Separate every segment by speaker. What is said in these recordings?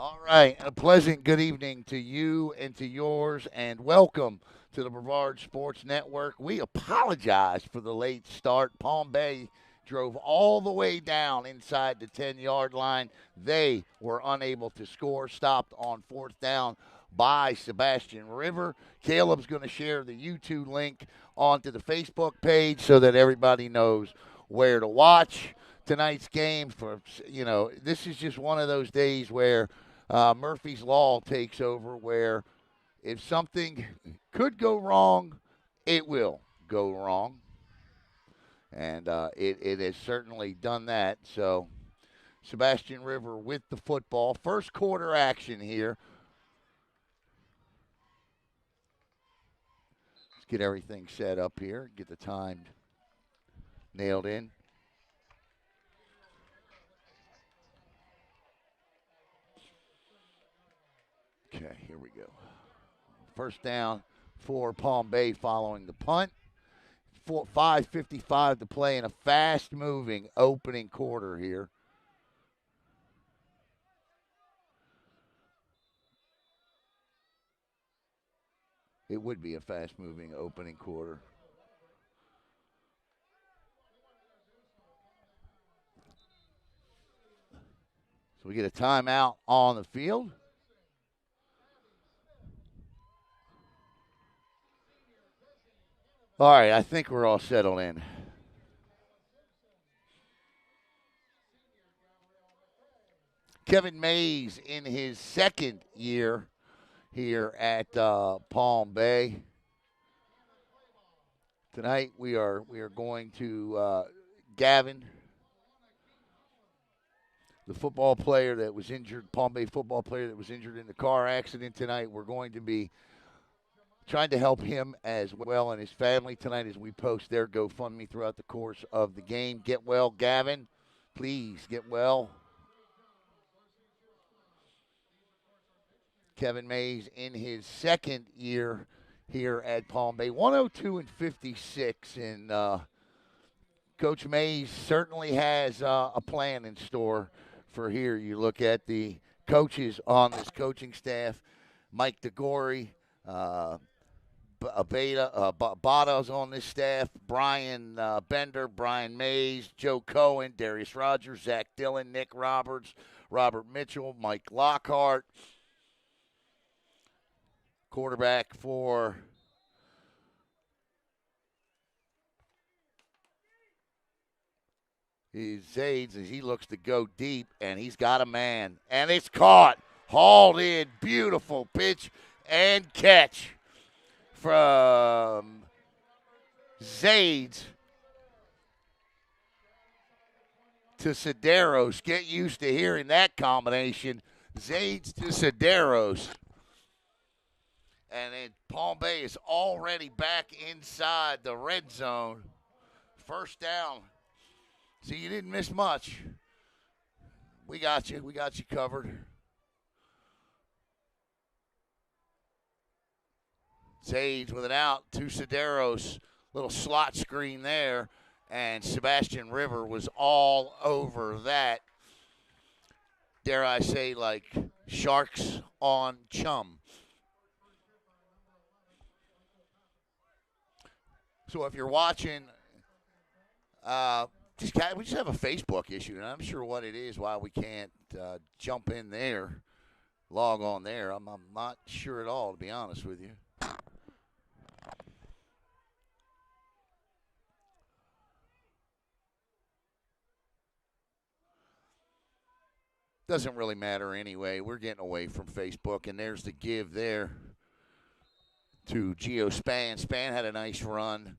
Speaker 1: All right, a pleasant good evening to you and to yours, and welcome to the Brevard Sports Network. We apologize for the late start. Palm Bay drove all the way down inside the 10-yard line. They were unable to score, stopped on fourth down by Sebastian River. Caleb's going to share the YouTube link onto the Facebook page so that everybody knows where to watch tonight's game. This is just one of those days where Murphy's Law takes over, where if something could go wrong, it will go wrong. And it has certainly done that. So Sebastian River with the football. First quarter action here. Let's get everything set up here, get the time nailed in. Okay, here we go. First down for Palm Bay following the punt. 5:55 to play in a fast-moving opening quarter here. It would be a fast-moving opening quarter. So we get a timeout on the field. All right, I think we're all settled in. Kevin Mays in his second year here at Palm Bay. Tonight we are going to Gavin, the football player that was injured, Palm Bay football player that was injured in the car accident tonight. We're going to be trying to help him as well and his family tonight as we post their GoFundMe throughout the course of the game. Get well, Gavin. Please get well. Kevin Mays in his second year here at Palm Bay, 102-56, and Coach Mays certainly has a plan in store for here. You look at the coaches on this coaching staff: Mike DeGore, Bada's on this staff, Brian Bender, Brian Mays, Joe Cohen, Darius Rogers, Zach Dillon, Nick Roberts, Robert Mitchell, Mike Lockhart. Quarterback for Zades as he looks to go deep, and he's got a man. And it's caught, hauled in, beautiful pitch and catch from Zades to Sedaros. Get used to hearing that combination. Zades to Sedaros. And then Palm Bay is already back inside the red zone. First down. See, you didn't miss much. We got you. We got you covered. Sage with an out to Sedaros. Little slot screen there. And Sebastian River was all over that. Dare I say, like sharks on chum. So if you're watching, we just have a Facebook issue, and I'm sure what it is, why we can't jump in there, log on there. I'm not sure at all, to be honest with you. Doesn't really matter anyway. We're getting away from Facebook, and there's the give there to Geo Span. Span had a nice run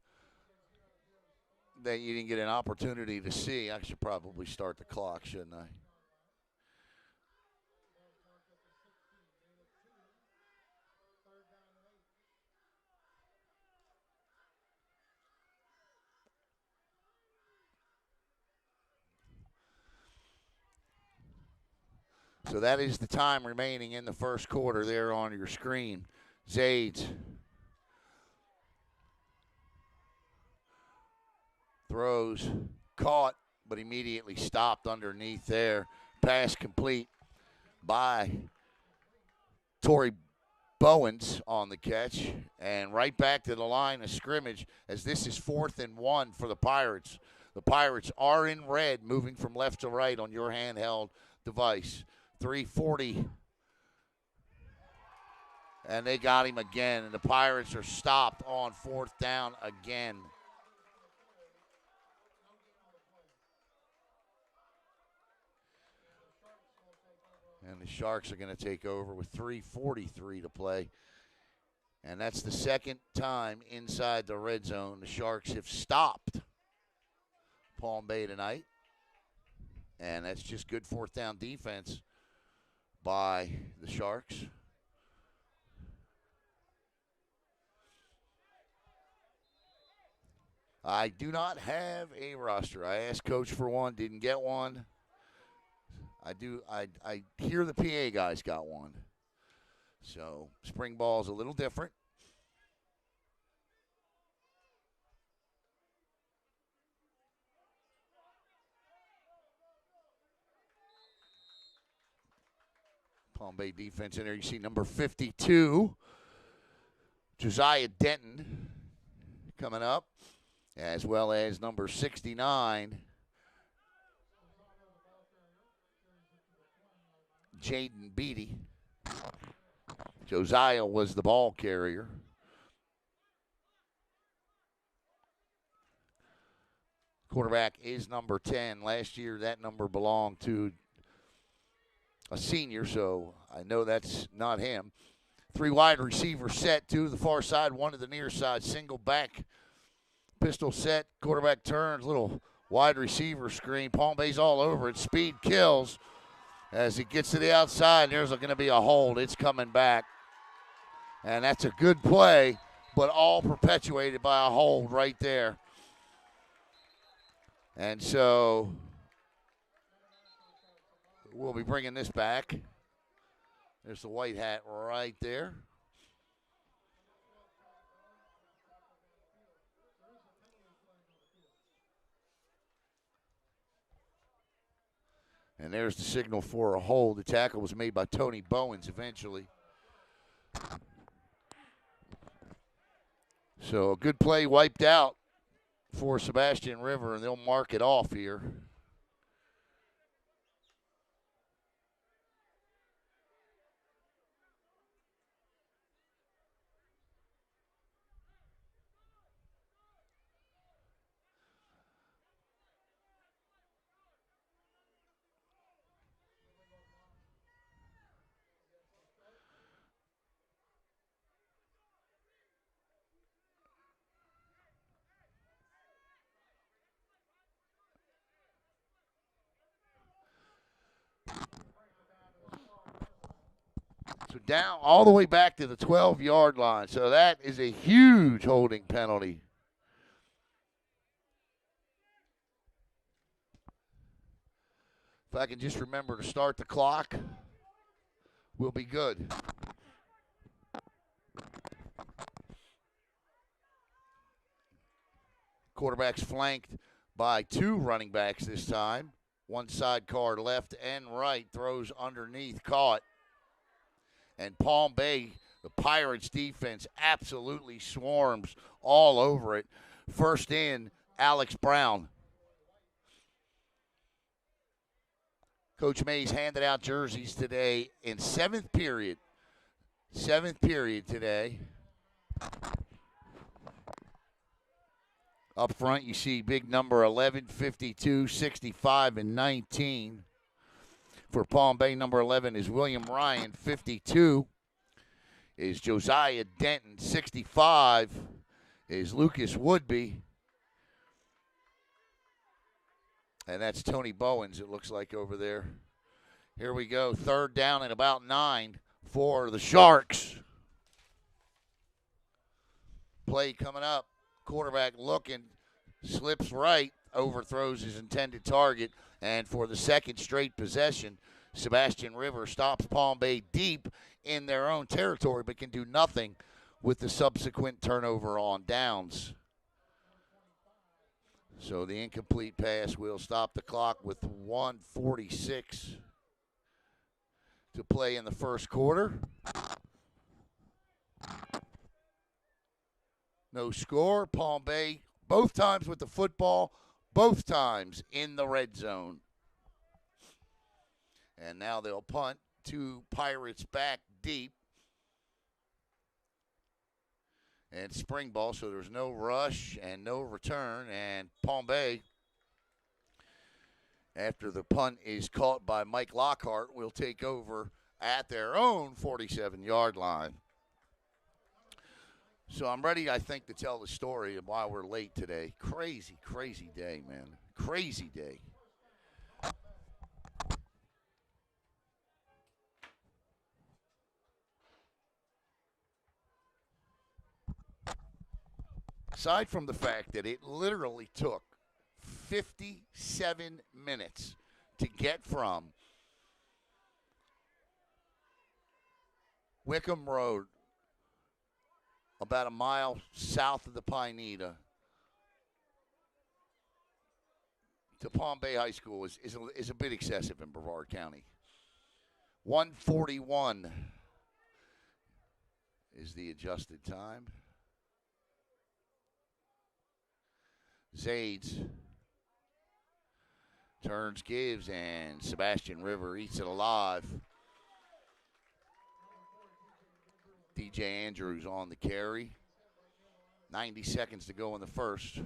Speaker 1: that you didn't get an opportunity to see. I should probably start the clock, shouldn't I? So that is the time remaining in the first quarter there on your screen. Zades throws, caught, but immediately stopped underneath there. Pass complete by Torrey Bowens on the catch. And right back to the line of scrimmage as this is 4th and 1 for the Pirates. The Pirates are in red, moving from left to right on your handheld device. 3:40. And they got him again. And the Pirates are stopped on 4th down again. And the Sharks are going to take over with 3:43 to play. And that's the second time inside the red zone the Sharks have stopped Palm Bay tonight. And that's just good 4th down defense by the Sharks. I do not have a roster. I asked Coach for one, didn't get one. I hear the PA guys got one. So spring ball is a little different. Palm Bay defense in there. You see number 52, Josiah Denton, coming up, as well as number 69, Jaden Beatty. Josiah was the ball carrier. Quarterback is number 10. Last year, that number belonged to a senior, so I know that's not him. 3 wide receivers set, 2 to the far side, 1 to the near side. Single back, pistol set, quarterback turns, little wide receiver screen. Palm Bay's all over it. Speed kills as it gets to the outside. There's going to be a hold. It's coming back. And that's a good play, but all perpetuated by a hold right there. And so we'll be bringing this back. There's the white hat right there. And there's the signal for a hold. The tackle was made by Tony Bowens eventually. So a good play wiped out for Sebastian River, and they'll mark it off here. So down all the way back to the 12-yard line. So that is a huge holding penalty. If I can just remember to start the clock, we'll be good. Quarterback's flanked by 2 running backs this time. One sidecar left and right, throws underneath, caught. And Palm Bay, the Pirates defense, absolutely swarms all over it. First in, Alex Brown. Coach Mays handed out jerseys today in 7th period. 7th period today. Up front, you see big number 11, 52, 65, and 19. For Palm Bay, number 11 is William Ryan. 52 is Josiah Denton. 65 is Lucas Woodby. And that's Tony Bowens, it looks like, over there. Here we go. 3rd down and about 9 for the Sharks. Play coming up. Quarterback looking, slips right, overthrows his intended target. And for the second straight possession, Sebastian River stops Palm Bay deep in their own territory, but can do nothing with the subsequent turnover on downs. So the incomplete pass will stop the clock with 1:46 to play in the first quarter. No score. Palm Bay, both times with the football, both times in the red zone. And now they'll punt. Two Pirates back deep. And spring ball, so there's no rush and no return. And Palm Bay, after the punt is caught by Mike Lockhart, will take over at their own 47-yard line. So I'm ready, I think, to tell the story of why we're late today. Crazy, crazy day, man. Crazy day. Aside from the fact that it literally took 57 minutes to get from Wickham Road, about a mile south of the Pineda, to Palm Bay High School is a bit excessive in Brevard County. 1:41 is the adjusted time. Zades turns, gives, and Sebastian River eats it alive. DJ Andrews on the carry. 90 seconds to go in the first.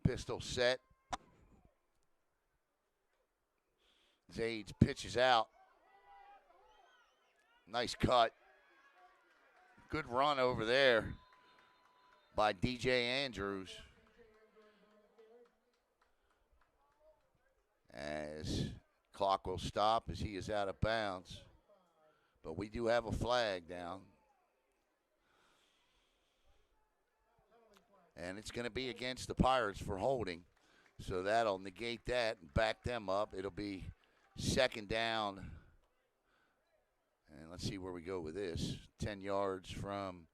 Speaker 1: Pistol set. Zades pitches out. Nice cut. Good run over there by DJ Andrews. As clock will stop as he is out of bounds. But we do have a flag down. And it's going to be against the Pirates for holding. So that'll negate that and back them up. It'll be second down. And let's see where we go with this. 10 yards from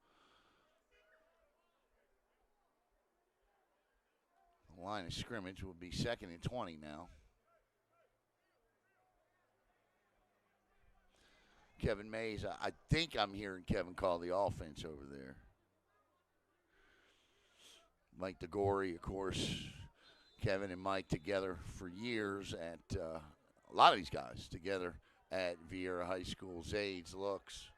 Speaker 1: the line of scrimmage will be second and 20 now. Kevin Mays, I think I'm hearing Kevin call the offense over there. Mike DeGore, of course, Kevin and Mike together for years at a lot of these guys together at Vieira High School. Zades looks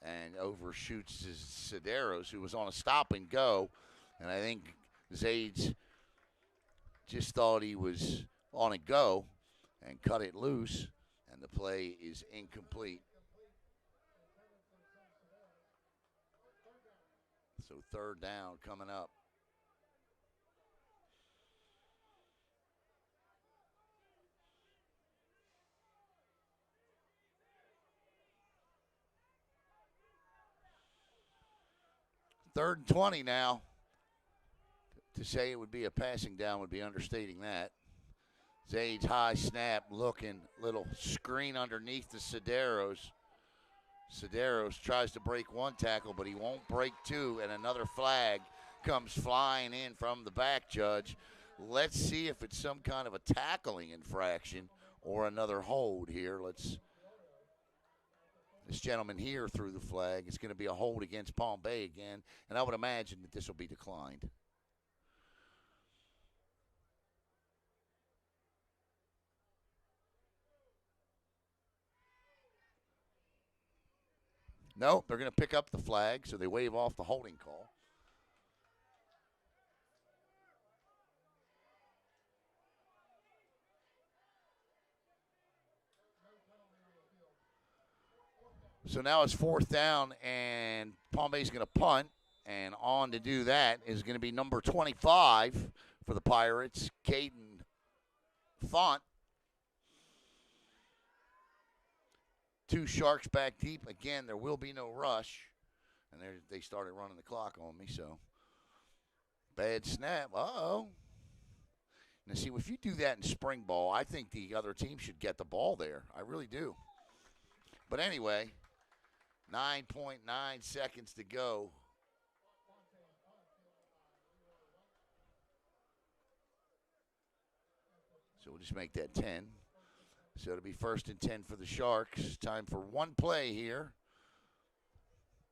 Speaker 1: and overshoots Sedaros, who was on a stop and go. And I think Zades just thought he was on a go and cut it loose, and the play is incomplete. So third down coming up. Third and 20 now. To say it would be a passing down would be understating that. Zades high snap, looking, little screen underneath the Sedaros. Sedaros tries to break one tackle, but he won't break two, and another flag comes flying in from the back judge. Let's see if it's some kind of a tackling infraction or another hold here. This gentleman here threw the flag. It's going to be a hold against Palm Bay again, and I would imagine that this will be declined. No, they're going to pick up the flag, so they wave off the holding call. So now it's fourth down, and Palm Bay's going to punt. And on to do that is going to be number 25 for the Pirates, Caden Font. Two Sharks back deep. Again, there will be no rush. And they started running the clock on me, so bad snap. Uh-oh. Now, see, if you do that in spring ball, I think the other team should get the ball there. I really do. But anyway, 9.9 seconds to go. So we'll just make that 10. So it'll be 1st and 10 for the Sharks. Time for one play here.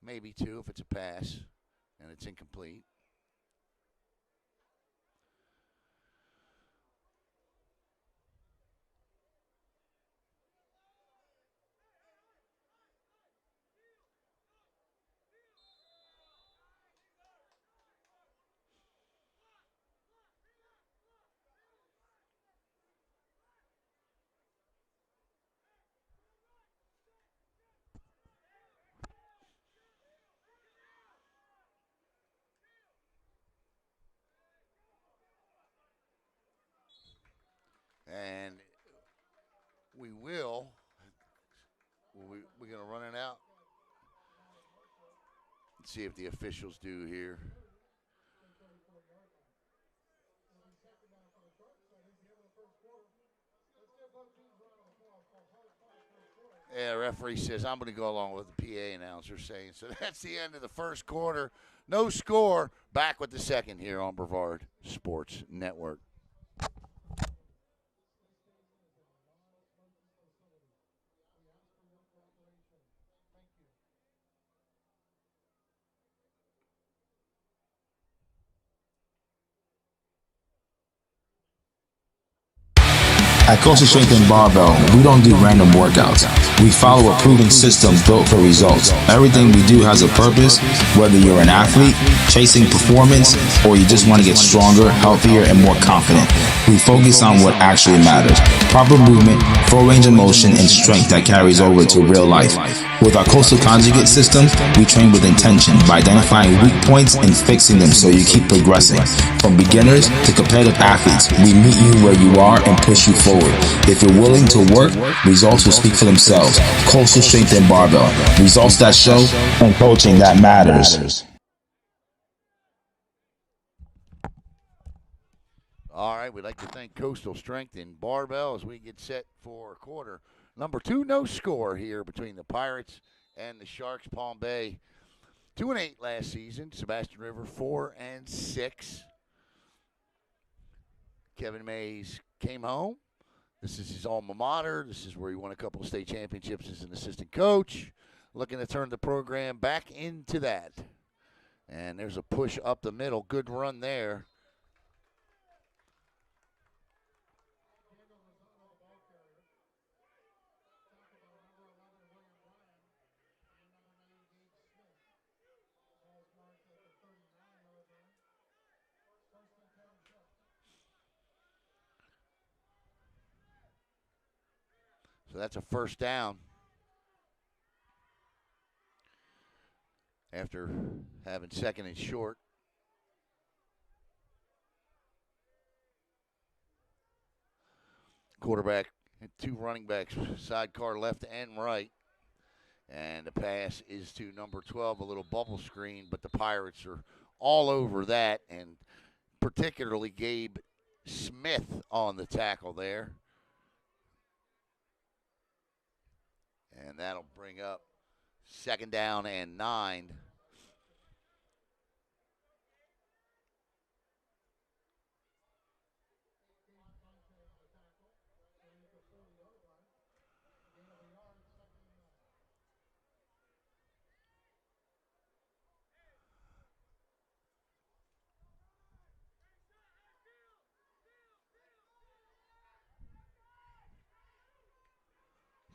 Speaker 1: Maybe two if it's a pass and it's incomplete. And we're going to run it out. Let's see if the officials do here. Yeah, referee says I'm going to go along with the PA announcer saying. So that's the end of the first quarter. No score. Back with the second here on Brevard Sports Network.
Speaker 2: At Coastal Strength and Barbell, we don't do random workouts. We follow a proven system built for results. Everything we do has a purpose, whether you're an athlete, chasing performance, or you just want to get stronger, healthier, and more confident. We focus on what actually matters. Proper movement, full range of motion, and strength that carries over to real life. With our Coastal Conjugate system, we train with intention by identifying weak points and fixing them so you keep progressing. From beginners to competitive athletes, we meet you where you are and push you forward. If you're willing to work, results will speak for themselves. Coastal Strength and Barbell. Results that show and coaching that matters.
Speaker 1: All right, we'd like to thank Coastal Strength and Barbell as we get set for quarter number 2. No score here between the Pirates and the Sharks. Palm Bay 2-8 last season. Sebastian River 4-6. Kevin Mays came home. This is his alma mater. This is where he won a couple of state championships as an assistant coach. Looking to turn the program back into that. And there's a push up the middle. Good run there. So that's a first down. After having second and short. Quarterback, 2 running backs, sidecar left and right. And the pass is to number 12, a little bubble screen, but the Pirates are all over that, and particularly Gabe Smith on the tackle there. And that'll bring up 2nd down and 9.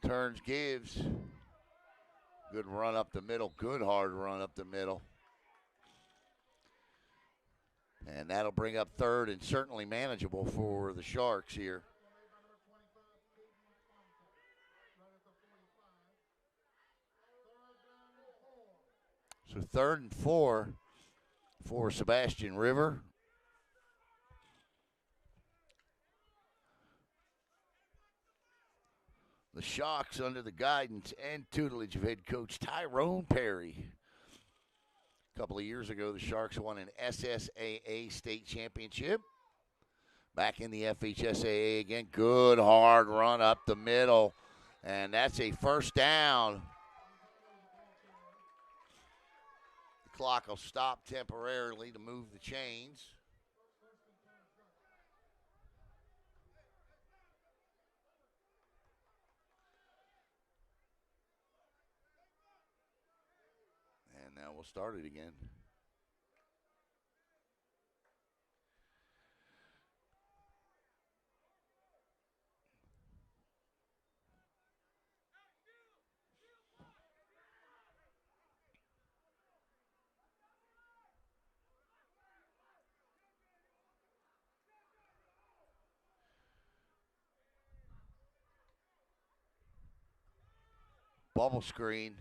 Speaker 1: Turns, gives. Good run up the middle. Good hard run up the middle. And that'll bring up 3rd and certainly manageable for the Sharks here. So 3rd and 4 for Sebastian River. The Sharks under the guidance and tutelage of head coach Tyrone Perry. A couple of years ago, the Sharks won an SSAA state championship. Back in the FHSAA again. Good hard run up the middle. And that's a first down. The clock will stop temporarily to move the chains. And now we'll start it again. Bubble screen.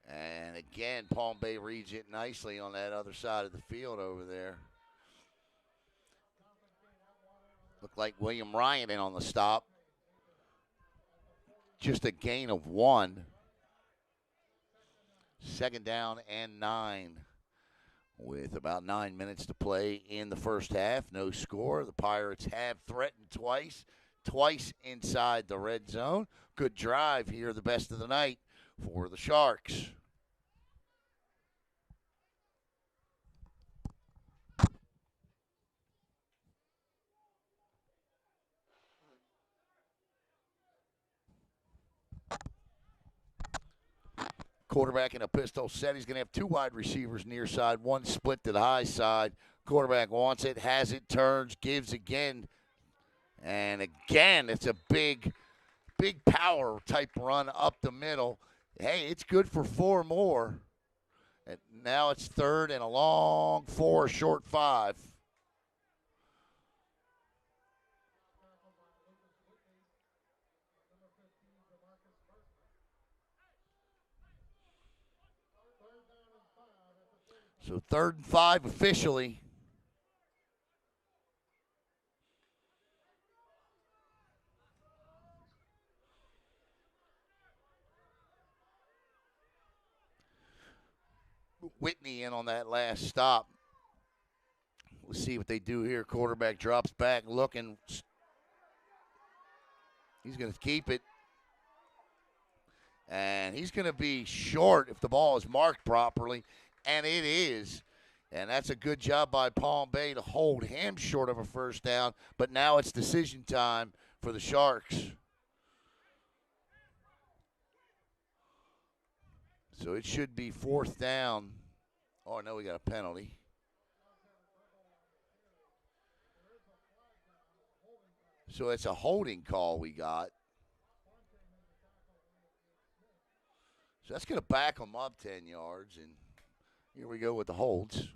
Speaker 1: And again, Palm Bay reads it nicely on that other side of the field over there. Looked like William Ryan in on the stop. Just a gain of 1. Second down and 9. With about 9 minutes to play in the first half. No score. The Pirates have threatened twice inside the red zone. Good drive here, the best of the night for the Sharks. Quarterback in a pistol set. He's going to have 2 wide receivers near side, 1 split to the high side. Quarterback wants it, has it, turns, gives again. And again, it's a big power type run up the middle. Hey, it's good for 4 more. And now it's 3rd and a long 4, short 5. So 3rd and 5 officially. Whitney in on that last stop. Let's see what they do here. Quarterback drops back, looking. He's going to keep it. And he's going to be short if the ball is marked properly. And it is. And that's a good job by Palm Bay to hold him short of a first down. But now it's decision time for the Sharks. So it should be 4th down. Oh, no, we got a penalty. So it's a holding call we got. So that's going to back them up 10 yards. And here we go with the holds.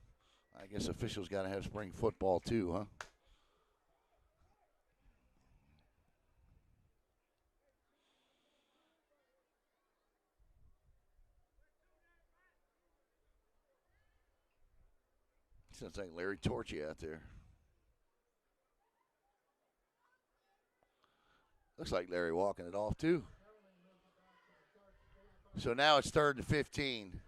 Speaker 1: I guess officials got to have spring football too, huh? Sounds like Larry Torchy out there. Looks like Larry walking it off too. So now it's 3rd and 15.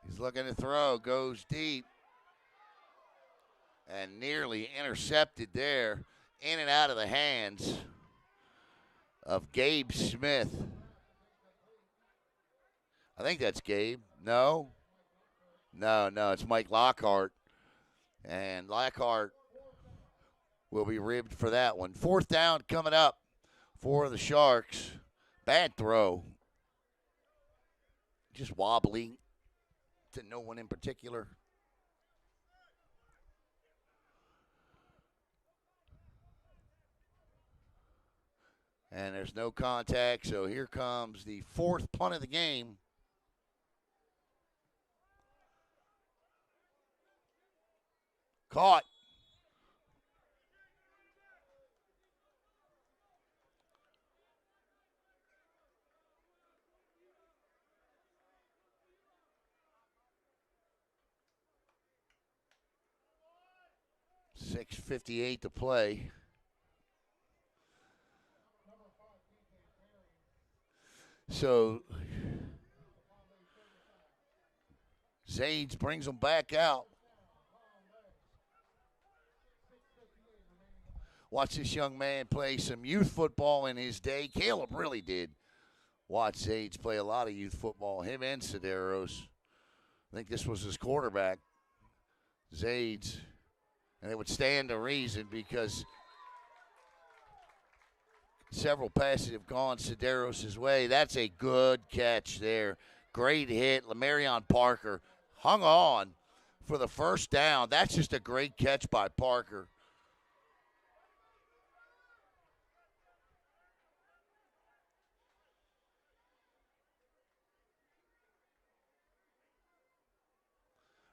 Speaker 1: He's looking to throw, goes deep, and nearly intercepted there, in and out of the hands of Gabe Smith. I think that's Gabe. No, it's Mike Lockhart. And Lockhart will be ribbed for that one. 4th down coming up for the Sharks. Bad throw. Just wobbly to no one in particular. And there's no contact, so here comes the 4th punt of the game. Caught. 6:58 to play. So Zades brings them back out. Watch this young man play some youth football in his day. Caleb really did watch Zades play a lot of youth football, him and Sedaros. I think this was his quarterback, Zades. And it would stand to reason because several passes have gone Sedaros' way. That's a good catch there. Great hit. Lamarion Parker hung on for the first down. That's just a great catch by Parker.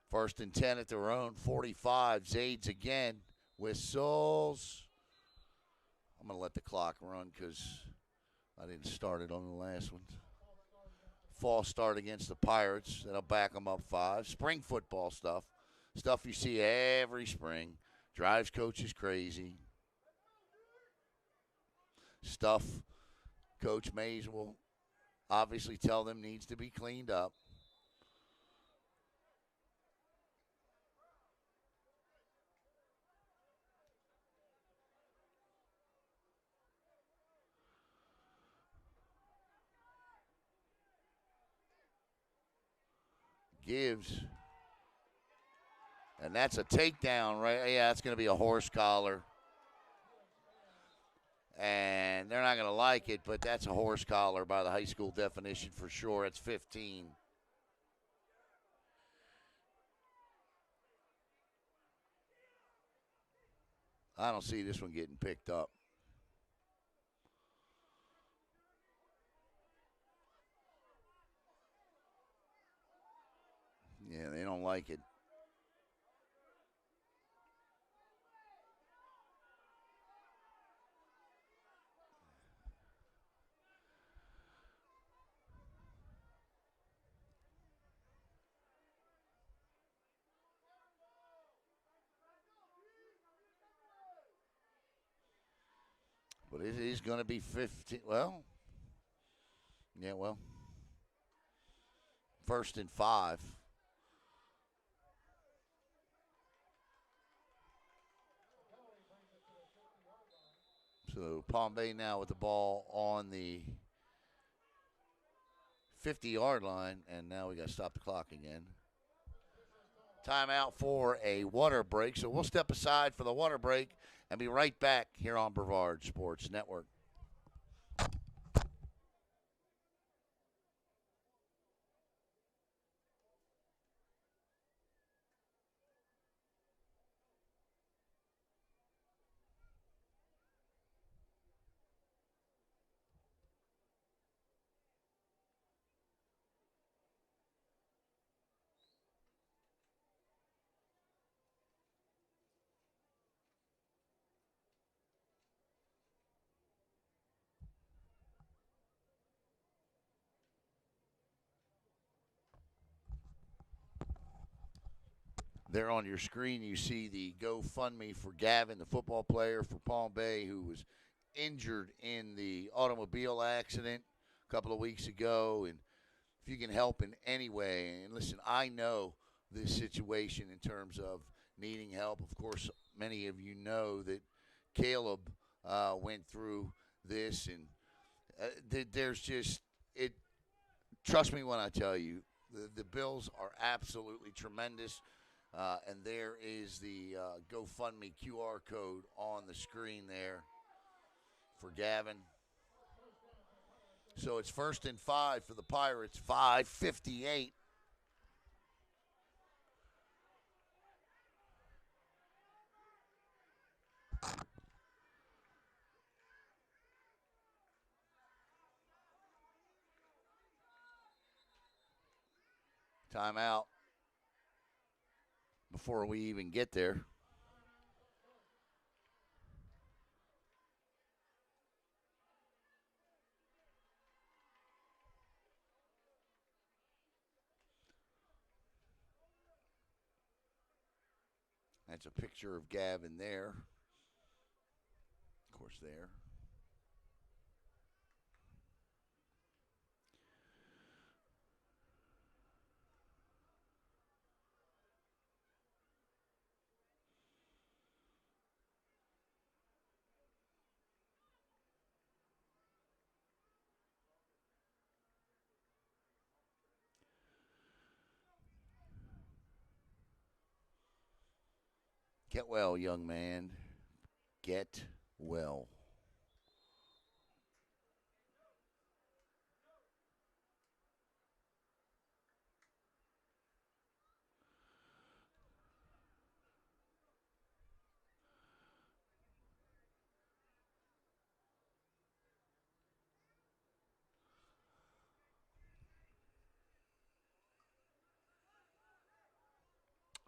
Speaker 1: First and 10 at their own 45. Zades again. Whistles. I'm going to let the clock run because I didn't start it on the last one. False start against the Pirates. That'll back them up 5. Spring football stuff. Stuff you see every spring. Drives coaches crazy. Stuff Coach Mays will obviously tell them needs to be cleaned up. Gives. And that's a takedown, right? Yeah, that's going to be a horse collar. And they're not going to like it, but that's a horse collar by the high school definition for sure. It's 15. I don't see this one getting picked up. Yeah, they don't like it. But it is going to be 15. Well, yeah, well, 1st and 5. So Palm Bay now with the ball on the 50-yard line, and now we got to stop the clock again. Timeout for a water break. So we'll step aside for the water break and be right back here on Brevard Sports Network. There on your screen, you see the GoFundMe for Gavin, the football player for Palm Bay, who was injured in the automobile accident a couple of weeks ago. And if you can help in any way, and listen, I know this situation in terms of needing help. Of course, many of you know that Caleb went through this, and there's just it. Trust me when I tell you, the bills are absolutely tremendous. And there is the GoFundMe QR code on the screen there for Gavin. So it's 1st and 5 for the Pirates, 5:58. Timeout before we even get there. That's a picture of Gavin there. Of course, there. Get well, young man. Get well.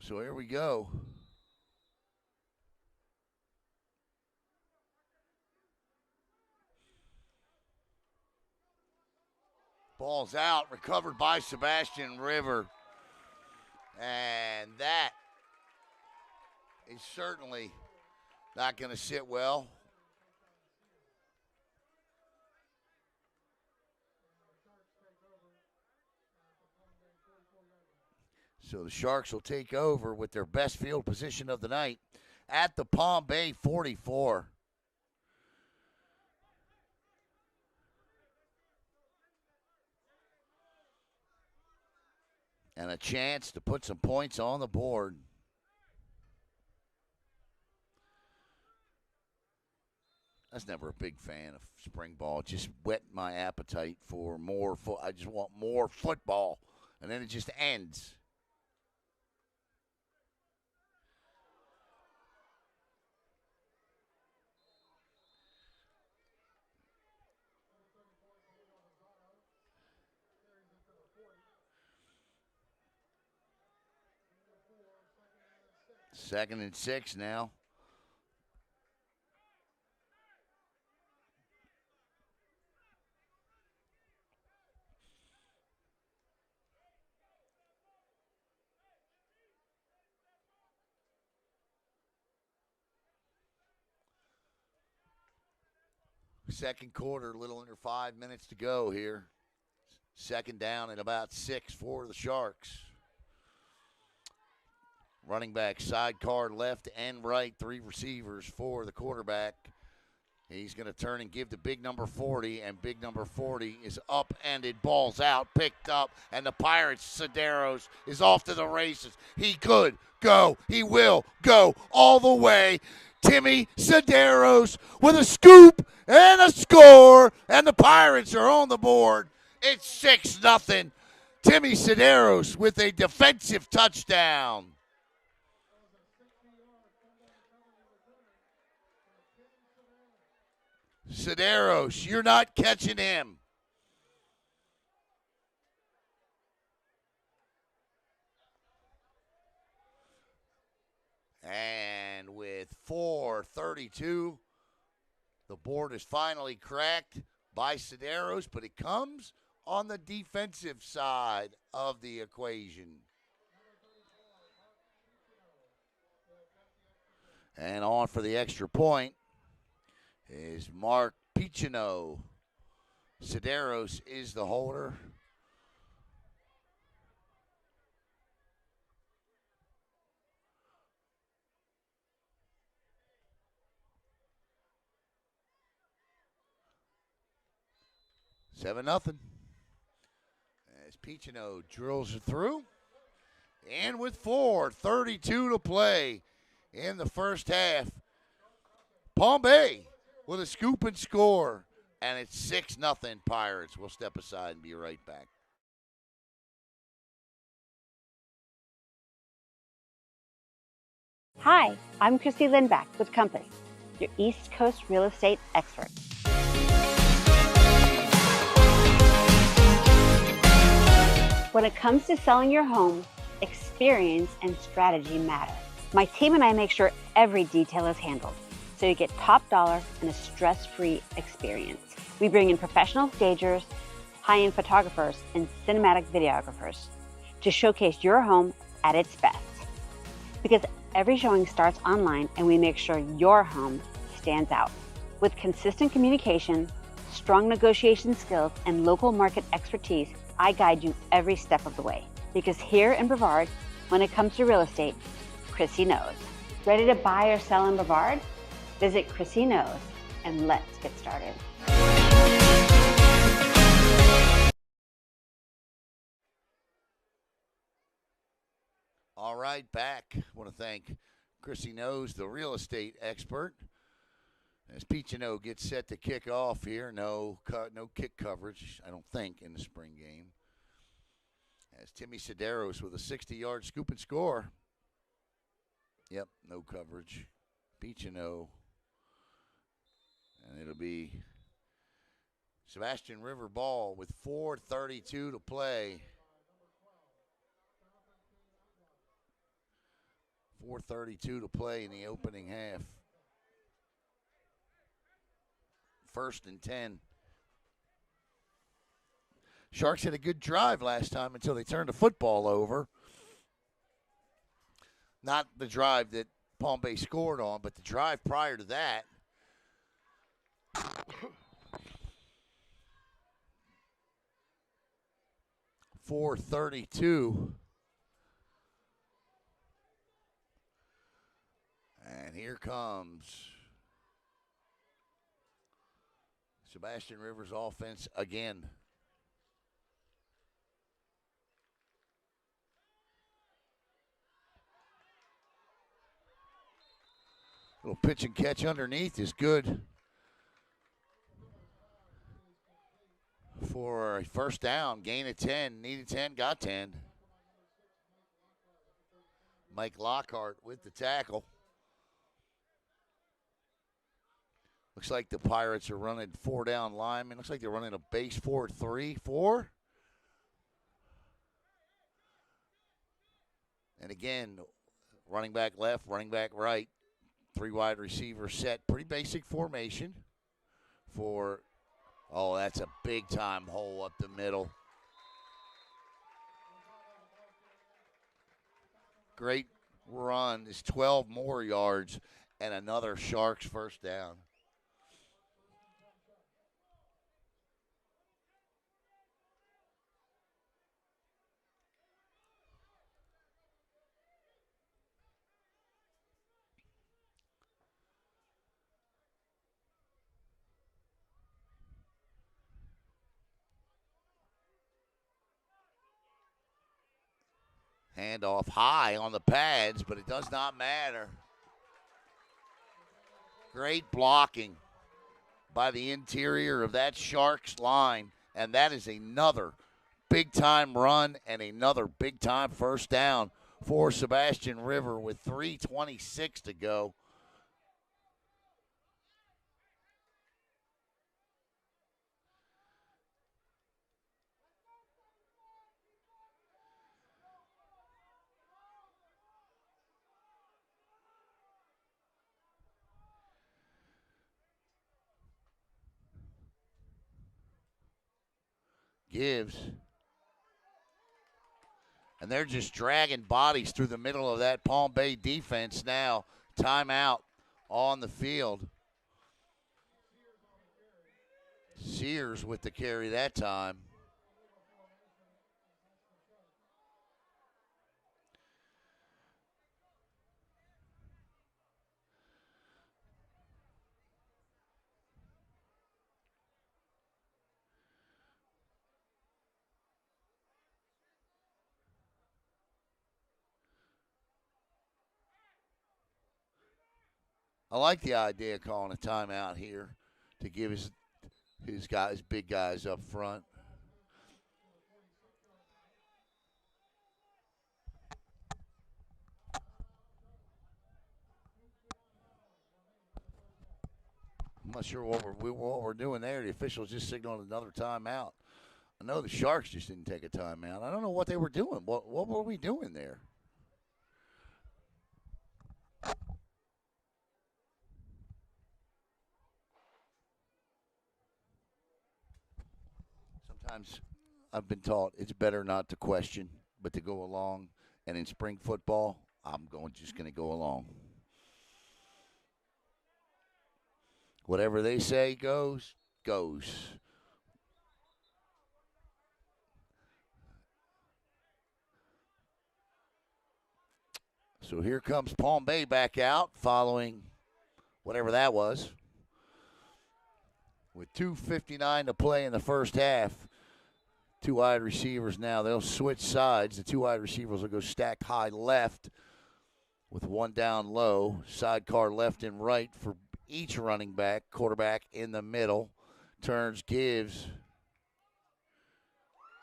Speaker 1: So here we go. Ball's out, recovered by Sebastian River. And that is certainly not going to sit well. So the Sharks will take over with their best field position of the night at the Palm Bay 44. And a chance to put some points on the board. I was never a big fan of spring ball. It just whet my appetite for more I just want more football. And then it just ends. Second and 6 now. Second quarter, a little under 5 minutes to go here. Second down and about 6 for the Sharks. Running back, sidecar left and right, 3 receivers for the quarterback. He's going to turn and give to big number 40, and big number 40 is upended, ball's out, picked up, and the Pirates, Sedaros, is off to the races. He could go, he will go all the way. Timmy Sedaros with a scoop and a score, and the Pirates are on the board. It's 6-0. Timmy Sedaros with a defensive touchdown. Sedaros, you're not catching him. And with 4:32, the board is finally cracked by Sedaros, but it comes on the defensive side of the equation. And on for the extra point is Mark Pichino. Sedaros is the holder. Seven nothing. As Pichino drills it through. And with 4:32 to play in the first half, Palm Bay with a scoop and score. And it's 6-0 Pirates. We'll step aside and be right back.
Speaker 3: Hi, I'm Christy Lindback with Compass, your East Coast real estate expert. When it comes to selling your home, experience and strategy matter. My team and I make sure every detail is handled, so you get top dollar and a stress-free experience. We bring in professional stagers, high-end photographers, and cinematic videographers to showcase your home at its best. Because Every showing starts online, and we make sure your home stands out. With consistent communication, strong negotiation skills, and local market expertise, I guide you every step of the way. Because here in Brevard, when it comes to real estate, Chrissy knows. Ready to buy or sell in Brevard? Visit Chrissy Knows, and let's get started.
Speaker 1: All right, back. I want to thank Chrissy Knows, the real estate expert. As Pichino gets set to kick off here, no kick coverage, I don't think, in the spring game. As Timmy Sedaros with a 60-yard scoop and score. Yep, no coverage. Pichino. And it'll be Sebastian River ball with 4:32 to play. 4:32 to play in the opening half. 1st and 10. Sharks had a good drive last time until they turned the football over. Not the drive that Palm Bay scored on, but the drive prior to that. 4:32. And here comes Sebastian Rivers' offense again. Little pitch and catch underneath is good for a first down. Gain of 10. Needed 10, got 10. Mike Lockhart with the tackle. Looks like the Pirates are running 4 down linemen. Looks like they're running a base 4-3-4. And again, running back left, running back right. 3 wide receiver set. Pretty basic formation for, oh, that's a big-time hole up the middle. Great run. It's 12 more yards and another Sharks first down. Handoff high on the pads, but it does not matter. Great blocking by the interior of that Sharks line, and that is another big-time run and another big-time first down for Sebastian River with 3:26 to go. Gives. And they're just dragging bodies through the middle of that Palm Bay defense now. Timeout on the field. Sears with the carry that time. I like the idea of calling a timeout here to give his guys, big guys up front. I'm not sure what we're doing there. The officials just signaled another timeout. I know the Sharks just didn't take a timeout. I don't know what they were doing. What were we doing there? Sometimes I've been taught it's better not to question, but to go along. And in spring football, I'm just going to go along. Whatever they say goes. So here comes Palm Bay back out following whatever that was. With 2:59 to play in the first half. Two wide receivers now. They'll switch sides. The two wide receivers will go stack high left with one down low. Sidecar left and right for each running back. Quarterback in the middle. Turns, gives.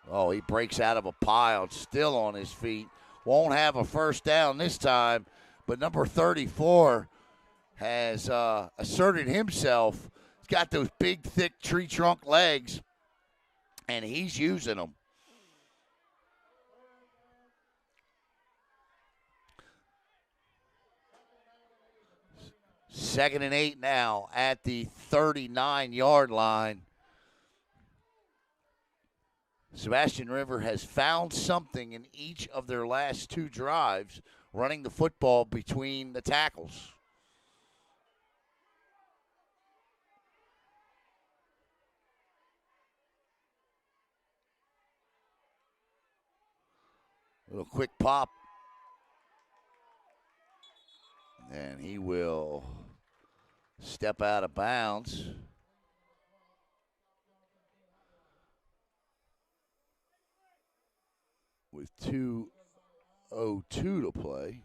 Speaker 1: Oh, he breaks out of a pile. Still on his feet. Won't have a first down this time. But number 34 has asserted himself. He's got those big, thick tree trunk legs. And he's using them. Second and 8 now at the 39-yard line. Sebastian River has found something in each of their last two drives, running the football between the tackles. Little quick pop. And he will step out of bounds. With 2:02 to play.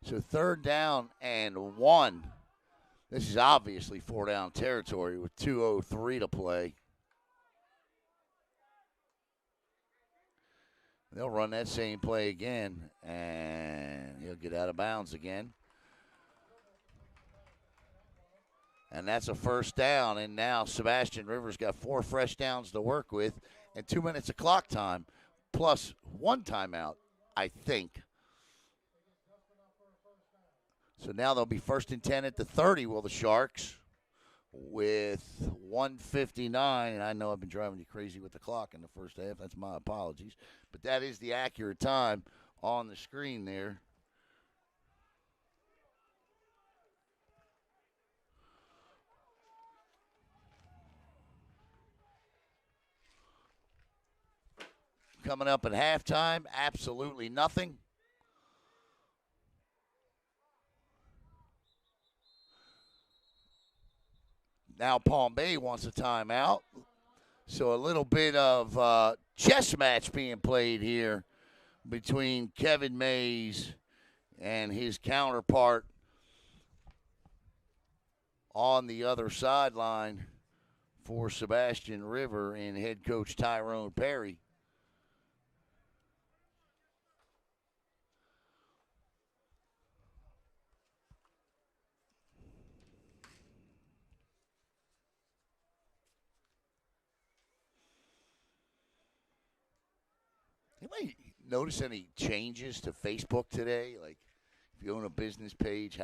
Speaker 1: So third down and 1. This is obviously 4-down territory with 2:03 to play. They'll run that same play again, and he'll get out of bounds again. And that's a first down, and now Sebastian Rivers got 4 fresh downs to work with and 2 minutes of clock time, plus 1 timeout, I think. So now they'll be first and 10 at the 30, will the Sharks, with 1:59. And I know I've been driving you crazy with the clock in the first half. That's my apologies. But that is the accurate time on the screen there. Coming up at halftime, absolutely nothing. Now Palm Bay wants a timeout. So a little bit of chess match being played here between Kevin Mays and his counterpart on the other sideline for Sebastian River and head coach Tyrone Perry. Anybody notice any changes to Facebook today? Like, if you own a business page,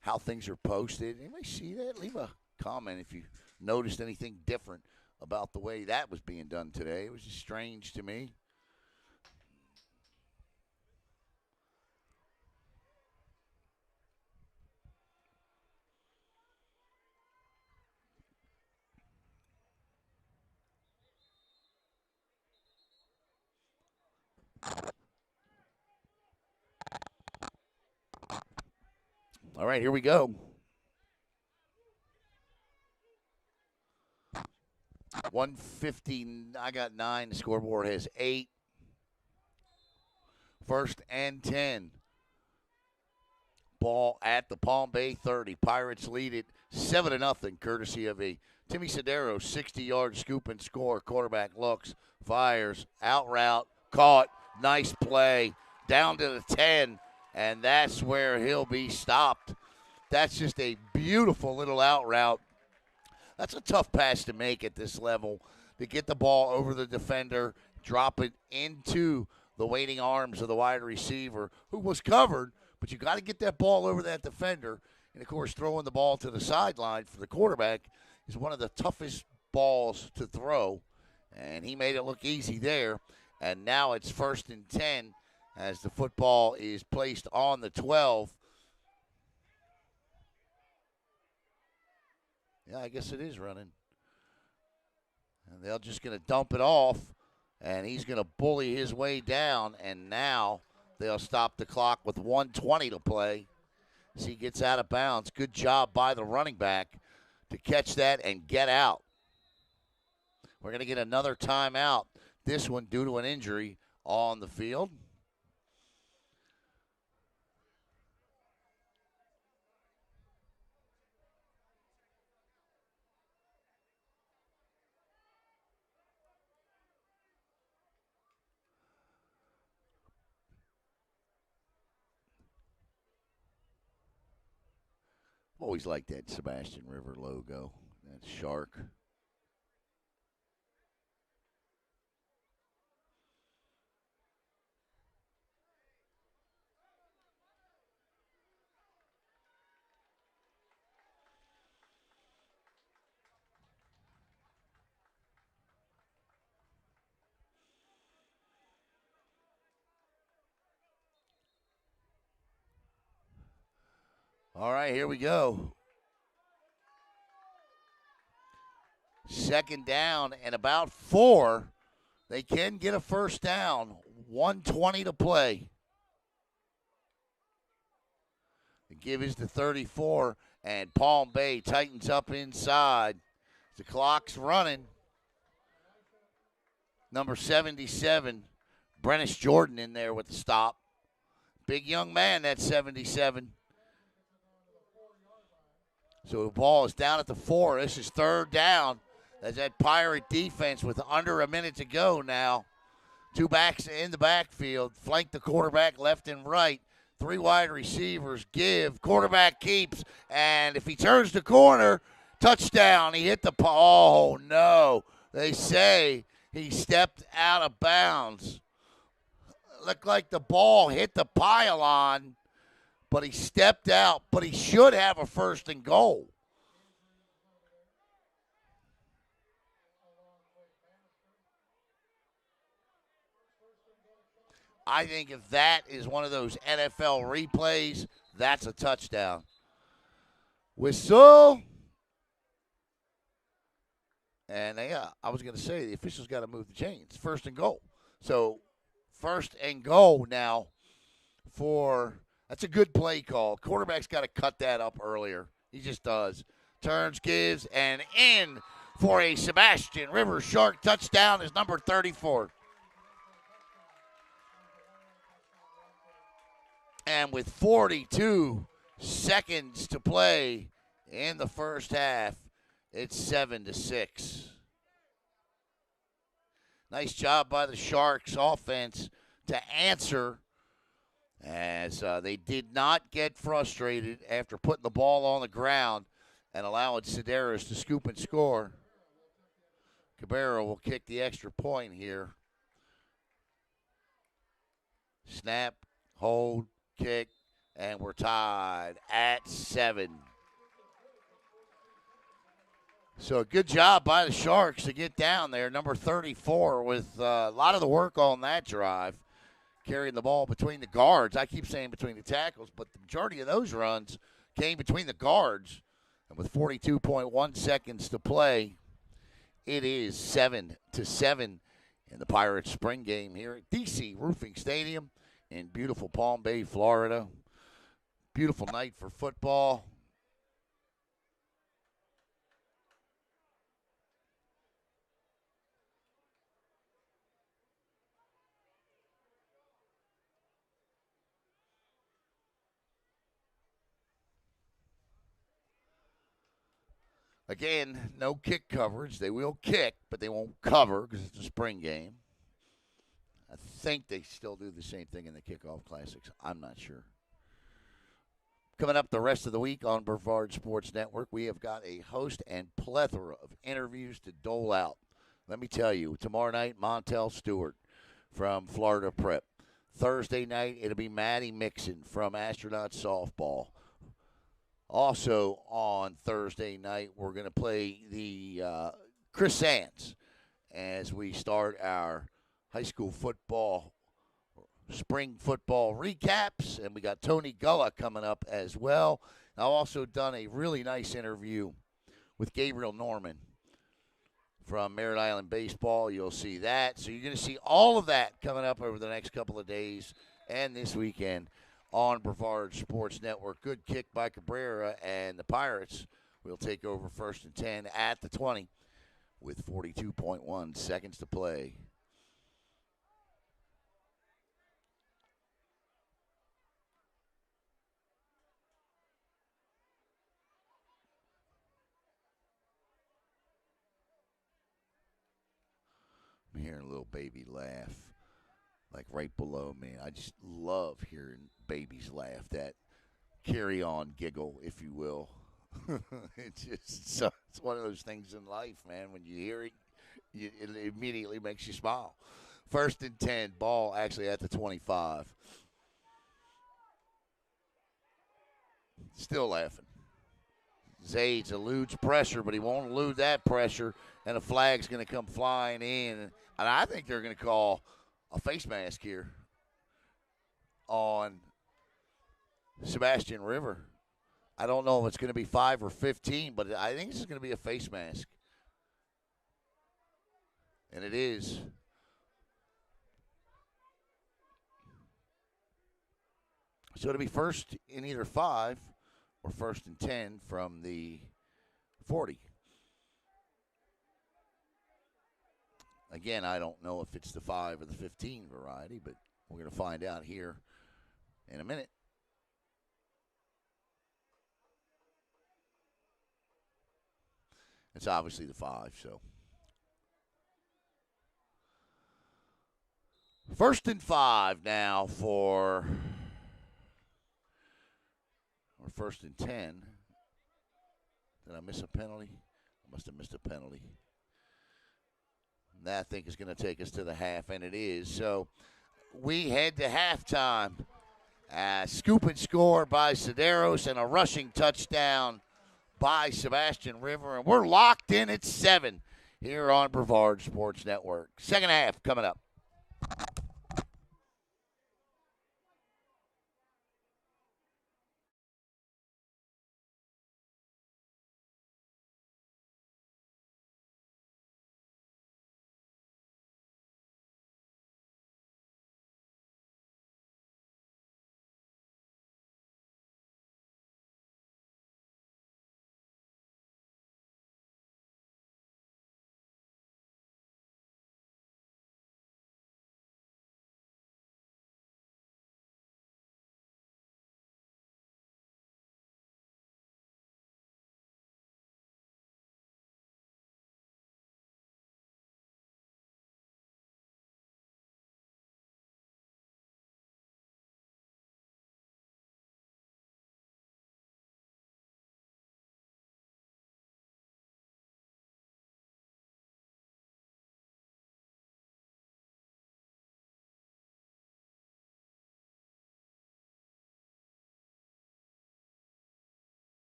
Speaker 1: how things are posted. Anybody see that? Leave a comment if you noticed anything different about the way that was being done today. It was just strange to me. All right, here we go. 150. I got 9. The scoreboard has 8. First and 10. Ball at the Palm Bay 30. Pirates lead it 7-0, courtesy of a Timmy Sedero 60-yard scoop and score. Quarterback looks, fires, out route, caught. Nice play. Down to the 10. And that's where he'll be stopped. That's just a beautiful little out route. That's a tough pass to make at this level, to get the ball over the defender, drop it into the waiting arms of the wide receiver who was covered, but you got to get that ball over that defender. And, of course, throwing the ball to the sideline for the quarterback is one of the toughest balls to throw. And he made it look easy there. And now it's 1st and 10 as the football is placed on the 12. Yeah, I guess it is running. And they're just going to dump it off, and he's going to bully his way down. And now they'll stop the clock with 1:20 to play as he gets out of bounds. Good job by the running back to catch that and get out. We're going to get another timeout, this one due to an injury on the field. Always like that Sebastian River logo, that shark. All right, here we go. 2nd down and about 4. They can get a 1st down. 1:20 to play. The give is to 34, and Palm Bay tightens up inside. The clock's running. Number 77, Brennis Jordan in there with the stop. Big young man, that 77. So the ball is down at the 4. This is 3rd down. As that Pirate defense with under a minute to go now. 2 backs in the backfield. Flank the quarterback left and right. 3 wide receivers give. Quarterback keeps. And if he turns the corner, touchdown. He hit the oh, no. They say he stepped out of bounds. Looked like the ball hit the pylon, but he stepped out. But he should have a 1st and goal. I think if that is one of those NFL replays, that's a touchdown. Whistle. And, yeah, I was going to say the officials got to move the chains. 1st and goal. So, 1st and goal now for – that's a good play call. Quarterback's got to cut that up earlier. He just does. Turns, gives, and in for a Sebastian River Shark touchdown is number 34. And with 42 seconds to play in the 1st half, it's 7-6. Nice job by the Sharks offense to answer as they did not get frustrated after putting the ball on the ground and allowing Sedaris to scoop and score. Cabrera will kick the extra point here. Snap, hold, kick, and we're tied at 7. So a good job by the Sharks to get down there. Number 34 with a lot of the work on that drive, carrying the ball between the guards. I keep saying between the tackles, but the majority of those runs came between the guards. And with 42.1 seconds to play, it is 7-7 in the Pirates spring game here at DC Roofing Stadium in beautiful Palm Bay, Florida. Beautiful night for football. Again, no kick coverage. They will kick, but they won't cover because it's a spring game. I think they still do the same thing in the kickoff classics. I'm not sure. Coming up the rest of the week on Brevard Sports Network, we have got a host and plethora of interviews to dole out. Let me tell you, tomorrow night, Montel Stewart from Florida Prep. Thursday night, it'll be Maddie Mixon from Astronaut Softball. Also on Thursday night, we're going to play the Chris Sands as we start our high school football, spring football recaps. And we got Tony Gullah coming up as well. I've also done a really nice interview with Gabriel Norman from Merritt Island Baseball. You'll see that. So you're going to see all of that coming up over the next couple of days and this weekend on Brevard Sports Network. Good kick by Cabrera, and the Pirates will take over 1st and 10 at the 20 with 42.1 seconds to play. I'm hearing a little baby laugh, like right below me. I just love hearing babies laugh. That carry-on giggle, if you will. It's one of those things in life, man. When you hear it, it immediately makes you smile. 1st and 10, ball actually at the 25. Still laughing. Zades eludes pressure, but he won't elude that pressure, and a flag's going to come flying in. And I think they're going to call a face mask here on Sebastian River. I don't know if it's going to be 5 or 15, but I think this is going to be a face mask. And it is. So it'll be 1st in either 5 or 1st and 10 from the 40. Again, I don't know if it's the 5 or the 15 variety, but we're going to find out here in a minute. It's obviously the 5, so. 1st and 5 now for, or 1st and 10. Did I miss a penalty? I must have missed a penalty. That, I think, is going to take us to the half, and it is. So we head to halftime. Scoop and score by Sideros and a rushing touchdown by Sebastian River. And we're locked in at 7 here on Brevard Sports Network. Second half coming up.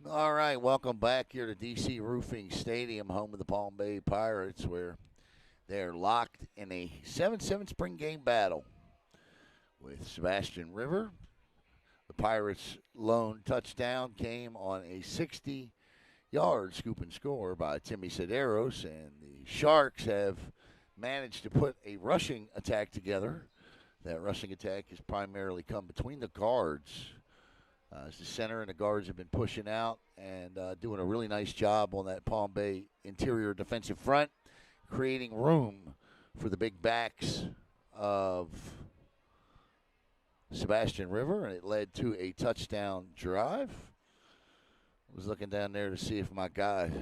Speaker 1: All right, welcome back here to DC Roofing Stadium, home of the Palm Bay Pirates, where they're locked in a 7-7 spring game battle with Sebastian River. The Pirates' lone touchdown came on a 60-yard scoop and score by Timmy Sederos, and the Sharks have managed to put a rushing attack together. That rushing attack has primarily come between the guards. As the center and the guards have been pushing out and doing a really nice job on that Palm Bay interior defensive front, creating room for the big backs of Sebastian River, and it led to a touchdown drive. I was looking down there to see if my guy,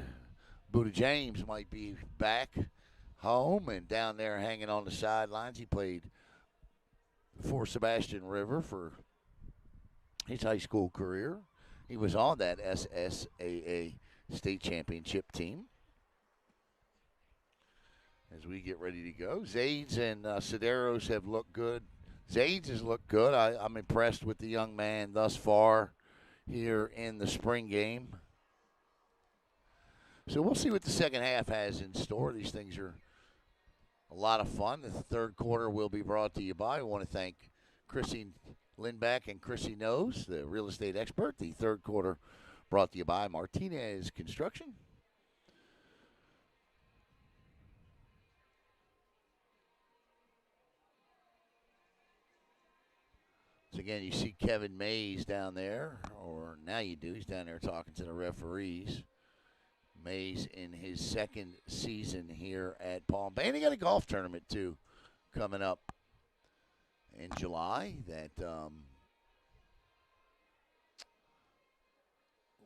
Speaker 1: Buda James, might be back home and down there hanging on the sidelines. He played for Sebastian River for his high school career. He was on that SSAA state championship team. As we get ready to go, Zades and Sederos have looked good. Zades has looked good. I'm impressed with the young man thus far here in the spring game. So we'll see what the second half has in store. These things are a lot of fun. The third quarter will be brought to you by. I want to thank Chrissy Lindback and Chrissy Knows, the real estate expert. The third quarter brought to you by Martinez Construction. So again, you see Kevin Mays down there, or now you do. He's down there talking to the referees. Mays in his second season here at Palm Bay. And he got a golf tournament, too, coming up in July that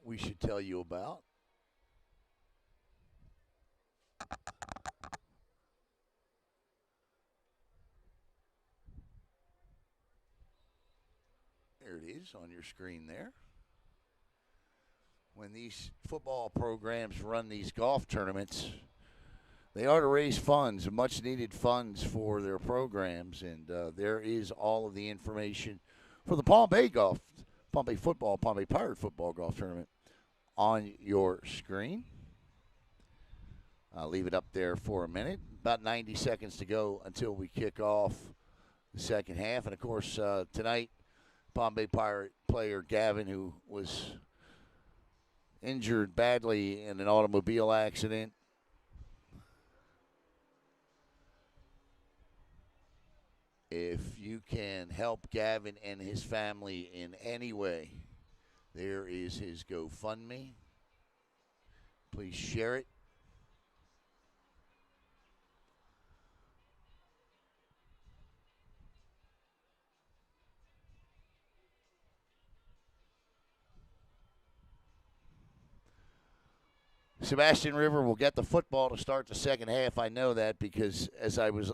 Speaker 1: we should tell you about. There it is on your screen there. When these football programs run these golf tournaments, they are to raise funds, much needed funds for their programs. And there is all of the information for the Palm Bay football, Palm Bay Pirate football golf tournament on your screen. I'll leave it up there for a minute. About 90 seconds to go until we kick off the second half. And, of course, tonight, Palm Bay Pirate player Gavin, who was injured badly in an automobile accident. If you can help Gavin and his family in any way, there is his GoFundMe. Please share it. Sebastian River will get the football to start the second half. I know that because as I was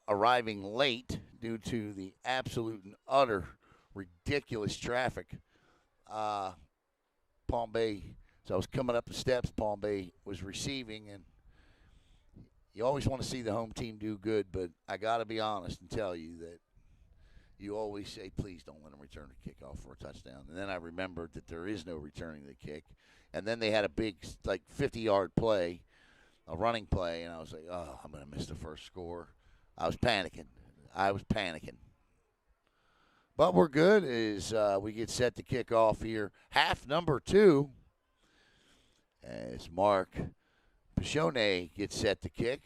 Speaker 1: arriving late due to the absolute and utter ridiculous traffic, Palm Bay, so I was coming up the steps, Palm Bay was receiving, and you always want to see the home team do good, but I got to be honest and tell you that you always say, please don't let them return the kickoff for a touchdown. And then I remembered that there is no returning the kick. And then they had a big, 50-yard play, a running play, and I was like, oh, I'm going to miss the first score. I was panicking. But we're good as we get set to kick off here. Half number 2 as Mark Pichone gets set to kick.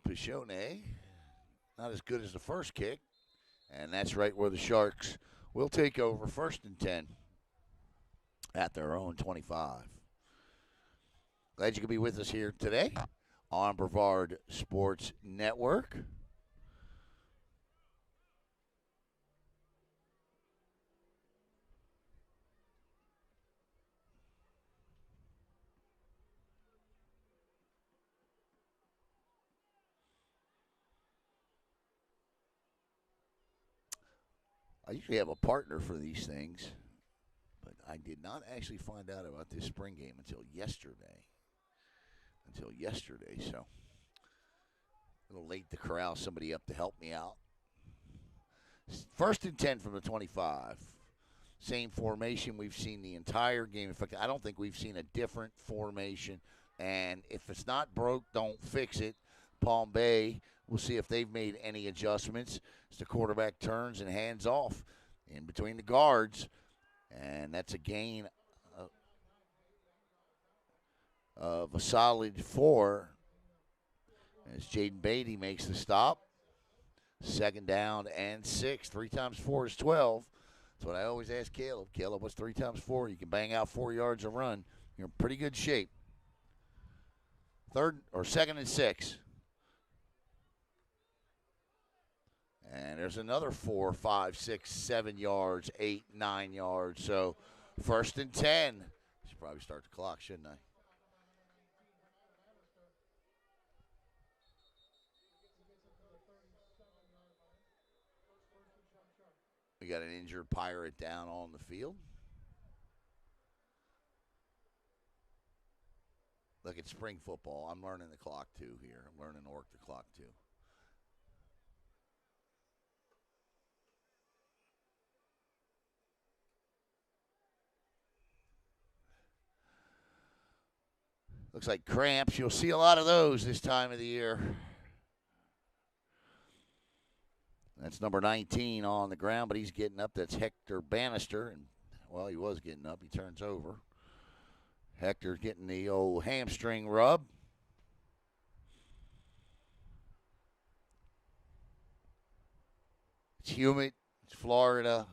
Speaker 1: Pichone, not as good as the first kick, and that's right where the Sharks will take over, 1st and 10 at their own 25. Glad you could be with us here today on Brevard Sports Network. I usually have a partner for these things, but I did not actually find out about this spring game until yesterday. So A little late to corral somebody up to help me out. 1st and 10 from the 25. Same formation we've seen the entire game. In fact, I don't think we've seen a different formation. And if it's not broke, don't fix it. Palm Bay, we'll see if they've made any adjustments as the quarterback turns and hands off in between the guards. And that's a gain of a solid 4 as Jaden Beatty makes the stop. 2nd down and 6. 3 times 4 is 12. That's what I always ask Caleb. Caleb, what's 3 times 4? You can bang out 4 yards a run. You're in pretty good shape. 2nd and 6. And there's another 4, 5, 6, 7 yards, 8, 9 yards. So 1st and 10. Should probably start the clock, shouldn't I? We got an injured Pirate down on the field. Look at spring football. I'm learning the clock too here. I'm learning to work the clock too. Looks like cramps. You'll see a lot of those this time of the year. That's number 19 on the ground, but he's getting up. That's Hector Bannister. And, well, he was getting up. He turns over. Hector's getting the old hamstring rub. It's humid. It's Florida.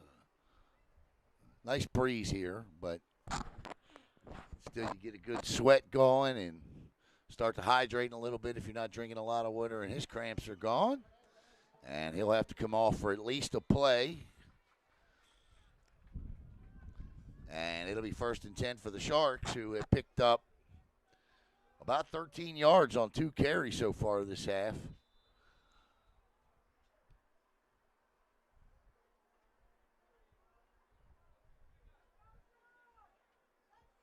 Speaker 1: Nice breeze here, but still you get a good sweat going and start to hydrate a little bit if you're not drinking a lot of water, and his cramps are gone. And he'll have to come off for at least a play. And it'll be 1st and 10 for the Sharks, who have picked up about 13 yards on 2 carries so far this half.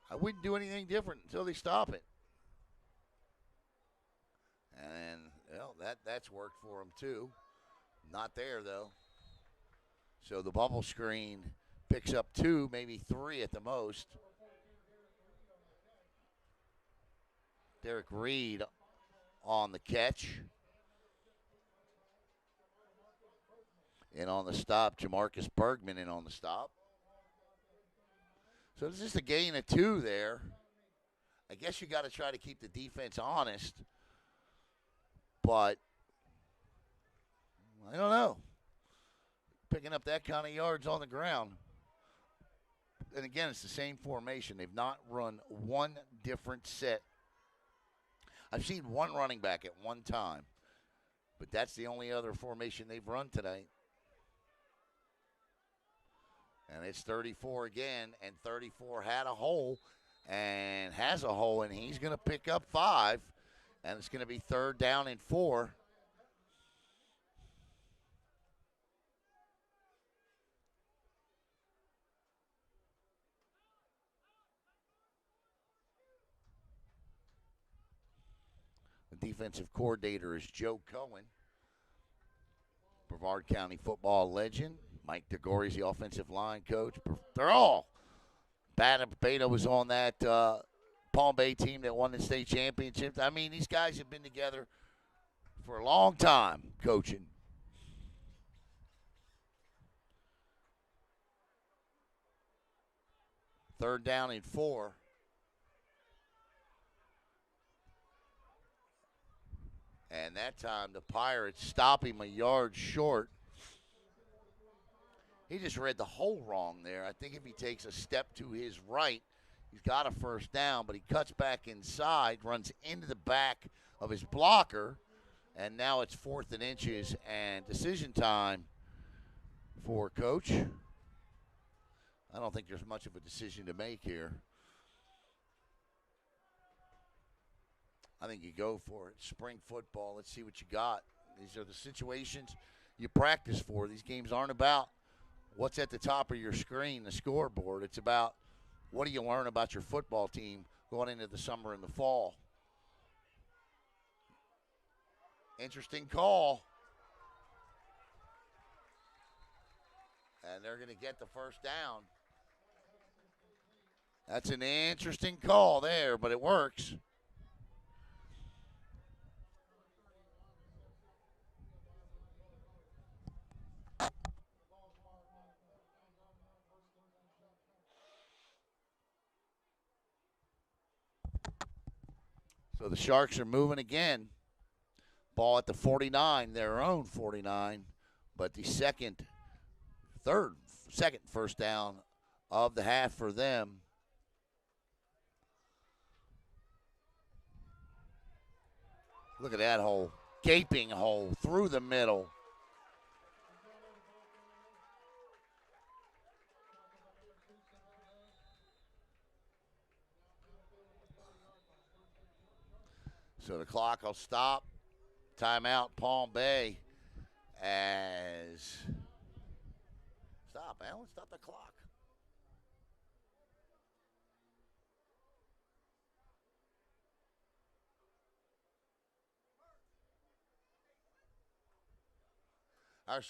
Speaker 1: I wouldn't do anything different until they stop it. And, well, that's worked for them, too. Not there, though. So the bubble screen picks up 2, maybe 3 at the most. Derek Reed on the catch. And on the stop, Jamarcus Bergman in on the stop. So it's just a gain of 2 there. I guess you got to try to keep the defense honest. But I don't know. Picking up that kind of yards on the ground. And again, it's the same formation. They've not run one different set. I've seen one running back at one time, but that's the only other formation they've run tonight. And it's 34 again, and 34 had a hole and has a hole, and he's going to pick up 5, and it's going to be 3rd down and 4. The defensive coordinator is Joe Cohen, Brevard County football legend. Mike DeGore is the offensive line coach. They're all. Beta was on that Palm Bay team that won the state championship. I mean, these guys have been together for a long time coaching. Third down and 4. And that time the Pirates stop him a yard short. He just read the hole wrong there. I think if he takes a step to his right, he's got a 1st down, but he cuts back inside, runs into the back of his blocker, and now it's 4th and inches and decision time for Coach. I don't think there's much of a decision to make here. I think you go for it. Spring football, let's see what you got. These are the situations you practice for. These games aren't about what's at the top of your screen, the scoreboard. It's about what do you learn about your football team going into the summer and the fall. Interesting call. And they're going to get the first down. That's an interesting call there, but it works. So the Sharks are moving again. Ball at the 49, their own 49, but the second first down of the half for them. Look at that hole. Gaping hole through the middle. So the clock will stop. Timeout, Palm Bay. Stop, Alan. Stop the clock. Our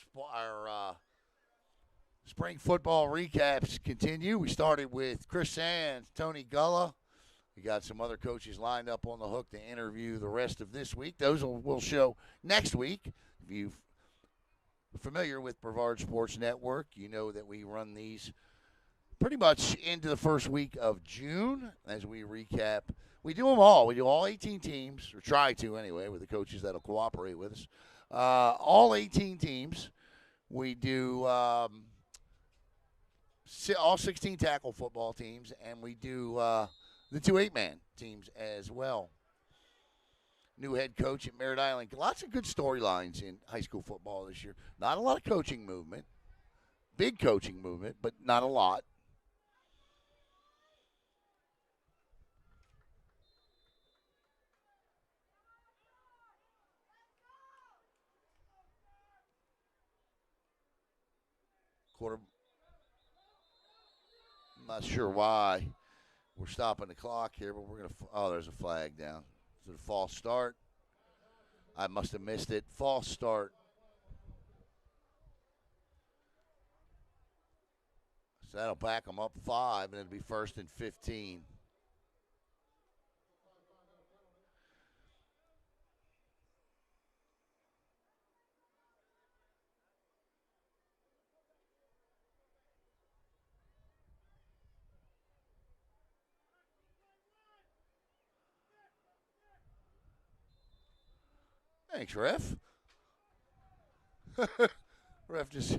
Speaker 1: spring football recaps continue. We started with Chris Sands, Tony Gulla. We got some other coaches lined up on the hook to interview the rest of this week. Those will show next week. If you're familiar with Brevard Sports Network, you know that we run these pretty much into the first week of June as we recap. We do them all. We do all 18 teams, or try to anyway, with the coaches that'll cooperate with us. All 18 teams. We do all 16 tackle football teams, and we do the 2 8-man teams as well. New head coach at Merritt Island. Lots of good storylines in high school football this year. Not a lot of coaching movement. Big coaching movement, but not a lot. I'm not sure why we're stopping the clock here, but we're going to. Oh, there's a flag down. Is it a false start? I must have missed it. False start. So that'll back them up 5, and it'll be 1st and 15. Thanks, ref. Ref just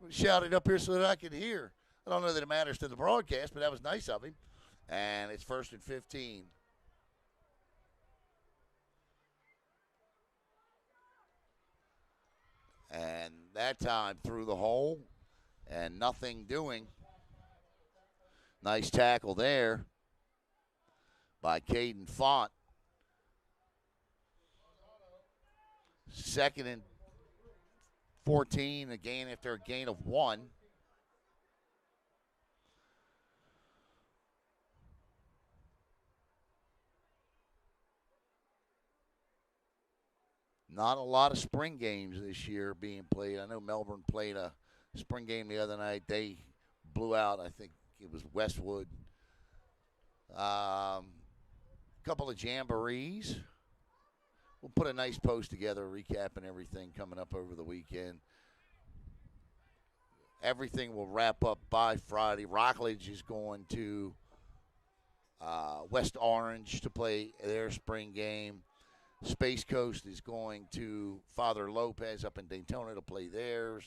Speaker 1: shouted up here so that I could hear. I don't know that it matters to the broadcast, but that was nice of him. And it's 1st and 15. And that time through the hole and nothing doing. Nice tackle there by Caden Font. 2nd and 14, a gain after a gain of 1. Not a lot of spring games this year being played. I know Melbourne played a spring game the other night. They blew out, I think it was Westwood. Couple of jamborees. We'll put a nice post together recapping everything coming up over the weekend. Everything will wrap up by Friday. Rockledge is going to West Orange to play their spring game. Space Coast is going to Father Lopez up in Daytona to play theirs.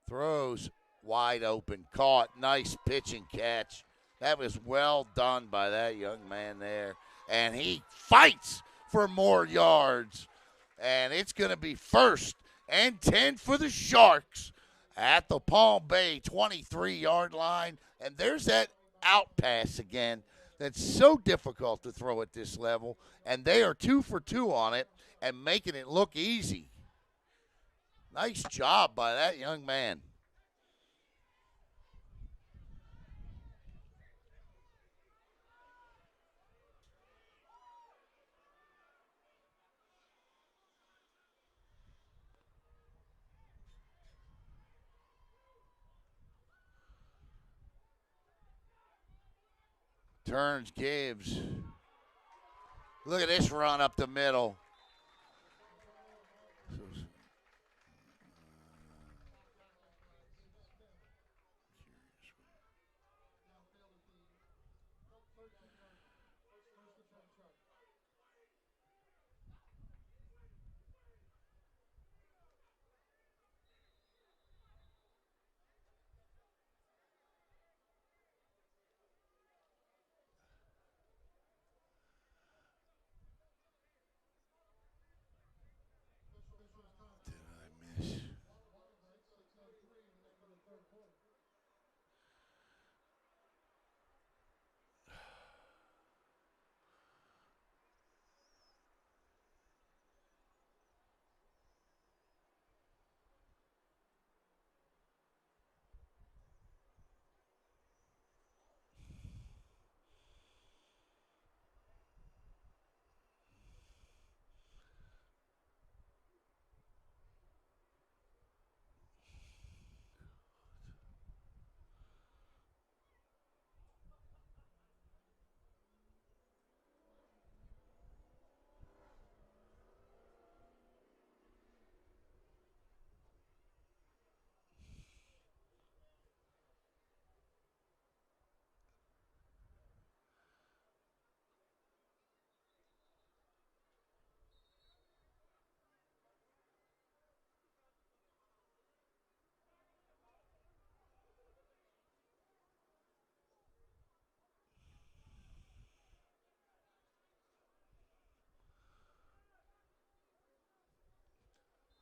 Speaker 1: Throws wide open, caught, nice pitch and catch. That was well done by that young man there. And he fights for more yards. And it's going to be 1st and 10 for the Sharks at the Palm Bay 23-yard line. And there's that out pass again that's so difficult to throw at this level. And they are 2 for 2 on it and making it look easy. Nice job by that young man. Turns, gives. Look at this run up the middle. Did I miss?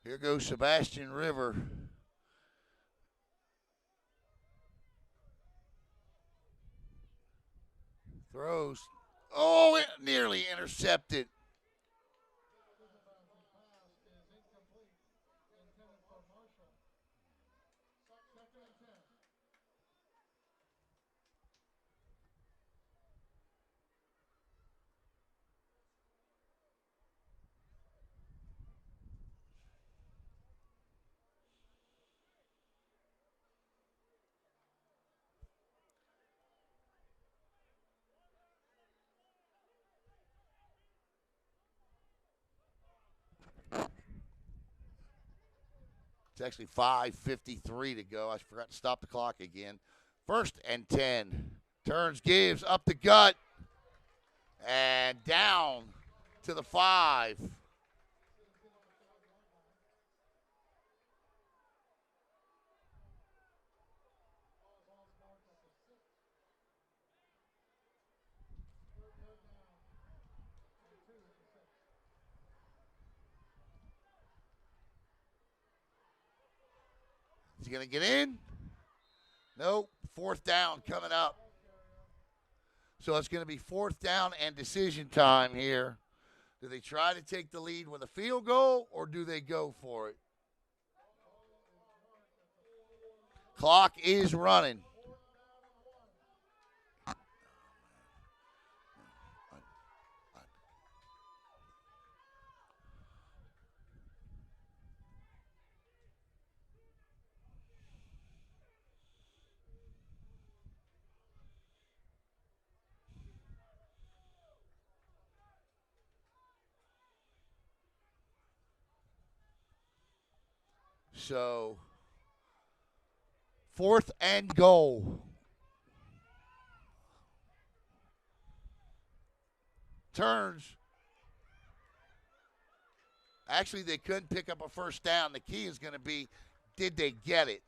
Speaker 1: Here goes Sebastian River. Throws. Oh, it nearly intercepted. It's actually 5:53 to go. I forgot to stop the clock again. 1st and 10. Turns, gives, up the gut, and down to the 5. Is he going to get in? Nope. 4th down coming up. So it's going to be 4th down and decision time here. Do they try to take the lead with a field goal, or do they go for it? Clock is running. So, 4th and goal. Turns. Actually, they couldn't pick up a 1st down. The key is going to be, did they get it?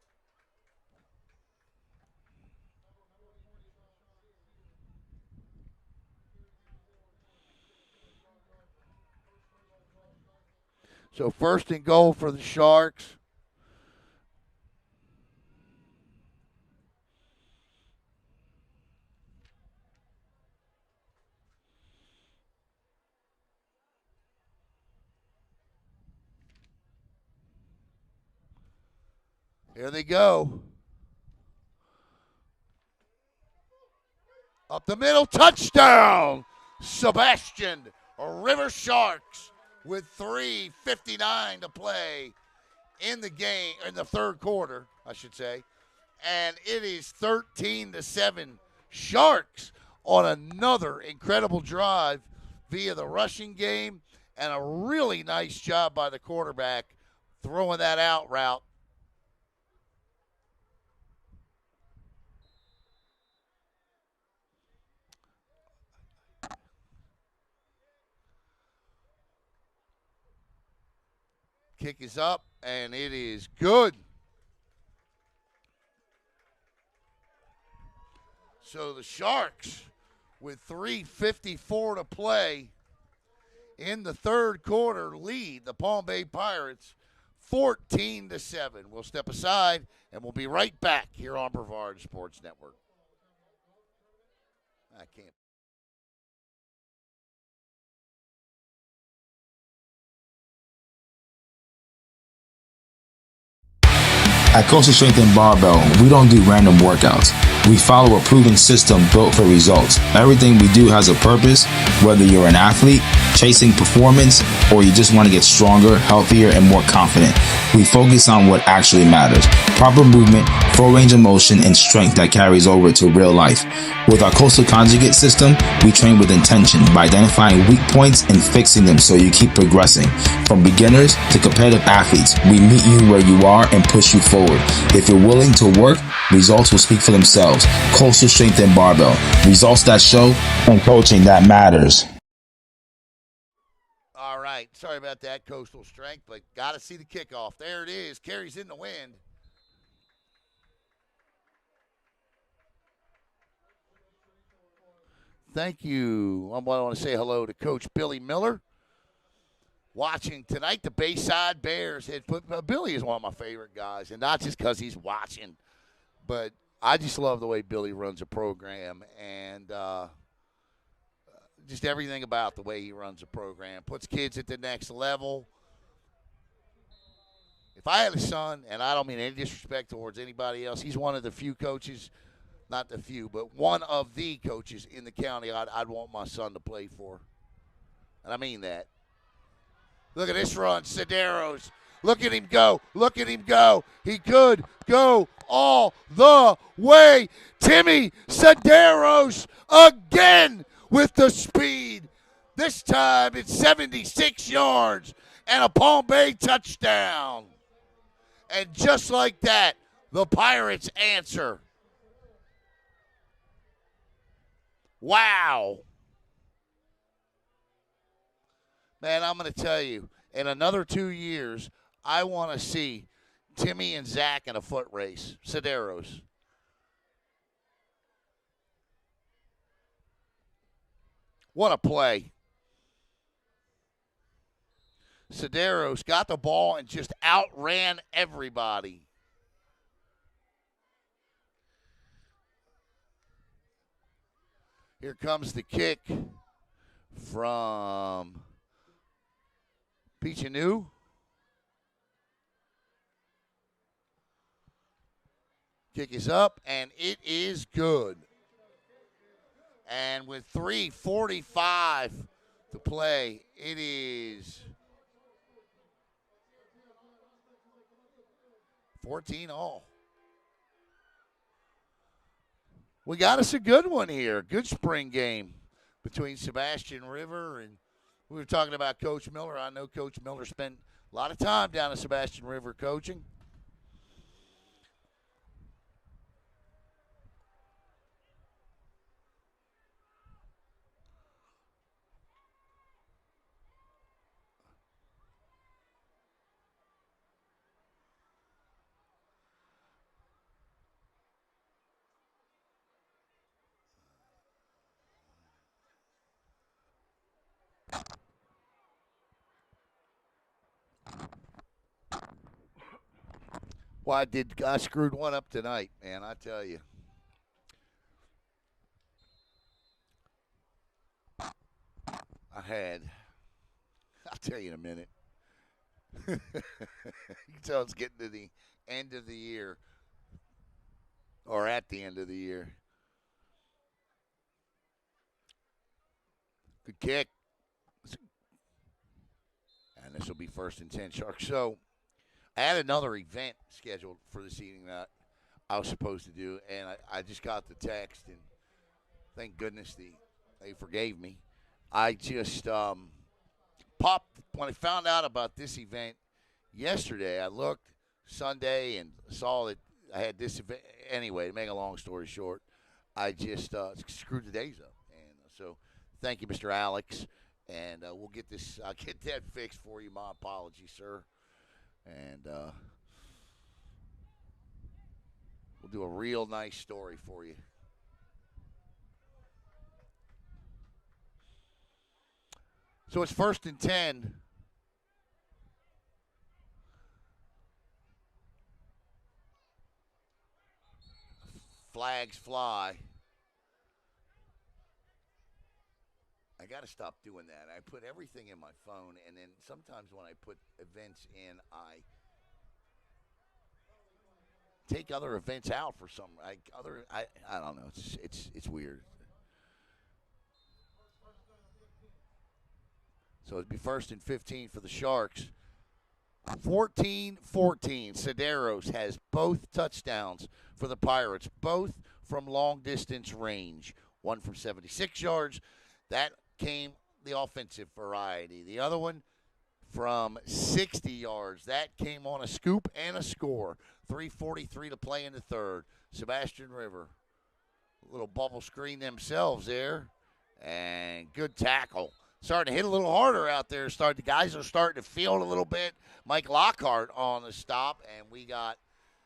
Speaker 1: So 1st and goal for the Sharks. Here they go. Up the middle, touchdown! Sebastian River Sharks with 3:59 to play in the game, in the 3rd quarter, I should say. And it is 13-7. Sharks on another incredible drive via the rushing game and a really nice job by the quarterback throwing that out route. Kick is up, and it is good. So the Sharks, with 3:54 to play in the third quarter, lead the Palm Bay Pirates 14-7. We'll step aside, and we'll be right back here on Brevard Sports Network. I can't.
Speaker 2: At Coastal Strength and Barbell, we don't do random workouts. We follow a proven system built for results. Everything we do has a purpose, whether you're an athlete, chasing performance, or you just want to get stronger, healthier, and more confident. We focus on what actually matters. Proper movement, full range of motion, and strength that carries over to real life. With our Coastal Conjugate system, we train with intention by identifying weak points and fixing them so you keep progressing. From beginners to competitive athletes, we meet you where you are and push you forward. If you're willing to work, results will speak for themselves. Coastal Strength and Barbell. Results that show and coaching that matters.
Speaker 1: All right. Sorry about that, Coastal Strength, but got to see the kickoff. There it is. Carries in the wind. Thank you. I want to say hello to Coach Billy Miller. Watching tonight, the Bayside Bears head football. Billy is one of my favorite guys, and not just because he's watching, but I just love the way Billy runs a program and just everything about the way he runs a program. Puts kids at the next level. If I had a son, and I don't mean any disrespect towards anybody else, he's one of the few coaches, not the few, but one of the coaches in the county I'd want my son to play for. And I mean that. Look at this run, Sedaros. Look at him go. Look at him go. He could go all the way. Timmy Sedaros again with the speed. This time it's 76 yards and a Palm Bay touchdown. And just like that, the Pirates answer. Wow. Man, I'm going to tell you, in another 2 years, I want to see Timmy and Zach in a foot race. Sedaros. What a play. Sedaros got the ball and just outran everybody. Here comes the kick from Pichanu. Kick is up, and it is good. And with 3:45 to play, it is 14-all. We got us a good one here. Good spring game between Sebastian River and we were talking about Coach Miller. I know Coach Miller spent a lot of time down at Sebastian River coaching. Well, I screwed one up tonight, man, I tell you. I'll tell you in a minute. You can tell it's getting to the end of the year or at the end of the year. Good kick. And this will be 1st and 10 Sharks. So I had another event scheduled for this evening that I was supposed to do, and I just got the text, and Thank goodness they forgave me. I just popped when I found out about this event yesterday. I looked Sunday and saw that I had this event. Anyway, to make a long story short, I just screwed the days up, and so thank you, Mr. Alex, and we'll get this. I'll get that fixed for you. My apologies, sir, and we'll do a real nice story for you. So it's 1st and 10. Flags fly. I got to stop doing that. I put everything in my phone, and then sometimes when I put events in, I take other events out for some I don't know. It's weird. So it'd be 1st and 15 for the Sharks. 14-14. Sederos has both touchdowns for the Pirates, both from long distance range. One from 76 yards. That came the offensive variety. The other one from 60 yards. That came on a scoop and a score. 3:43 to play in the third. Sebastian River. A little bubble screen themselves there. And good tackle. Starting to hit a little harder out there. The guys are starting to feel it a little bit. Mike Lockhart on the stop, and we got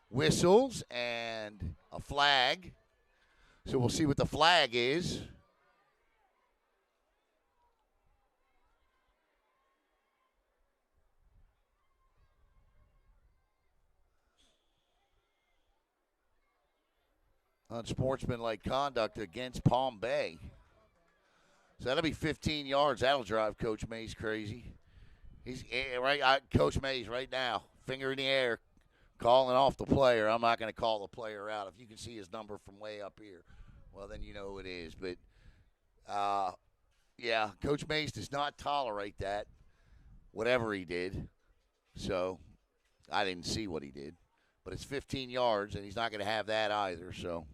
Speaker 1: whistles and a flag. So we'll see what the flag is. Unsportsmanlike conduct against Palm Bay. So that'll be 15 yards. That'll drive Coach Mays crazy. He's right. Coach Mays right now, finger in the air, calling off the player. I'm not going to call the player out. If you can see his number from way up here, well, then you know who it is. But, yeah, Coach Mays does not tolerate that, whatever he did. So I didn't see what he did. But it's 15 yards, and he's not going to have that either. So.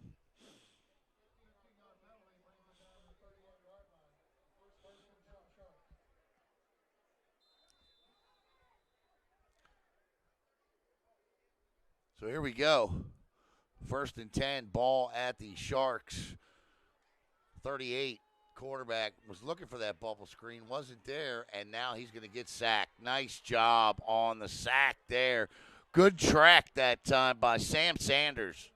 Speaker 1: So here we go. 1st and 10, ball at the Sharks. 38, quarterback was looking for that bubble screen, wasn't there, and now he's going to get sacked. Nice job on the sack there. Good track that time by Sam Sanders.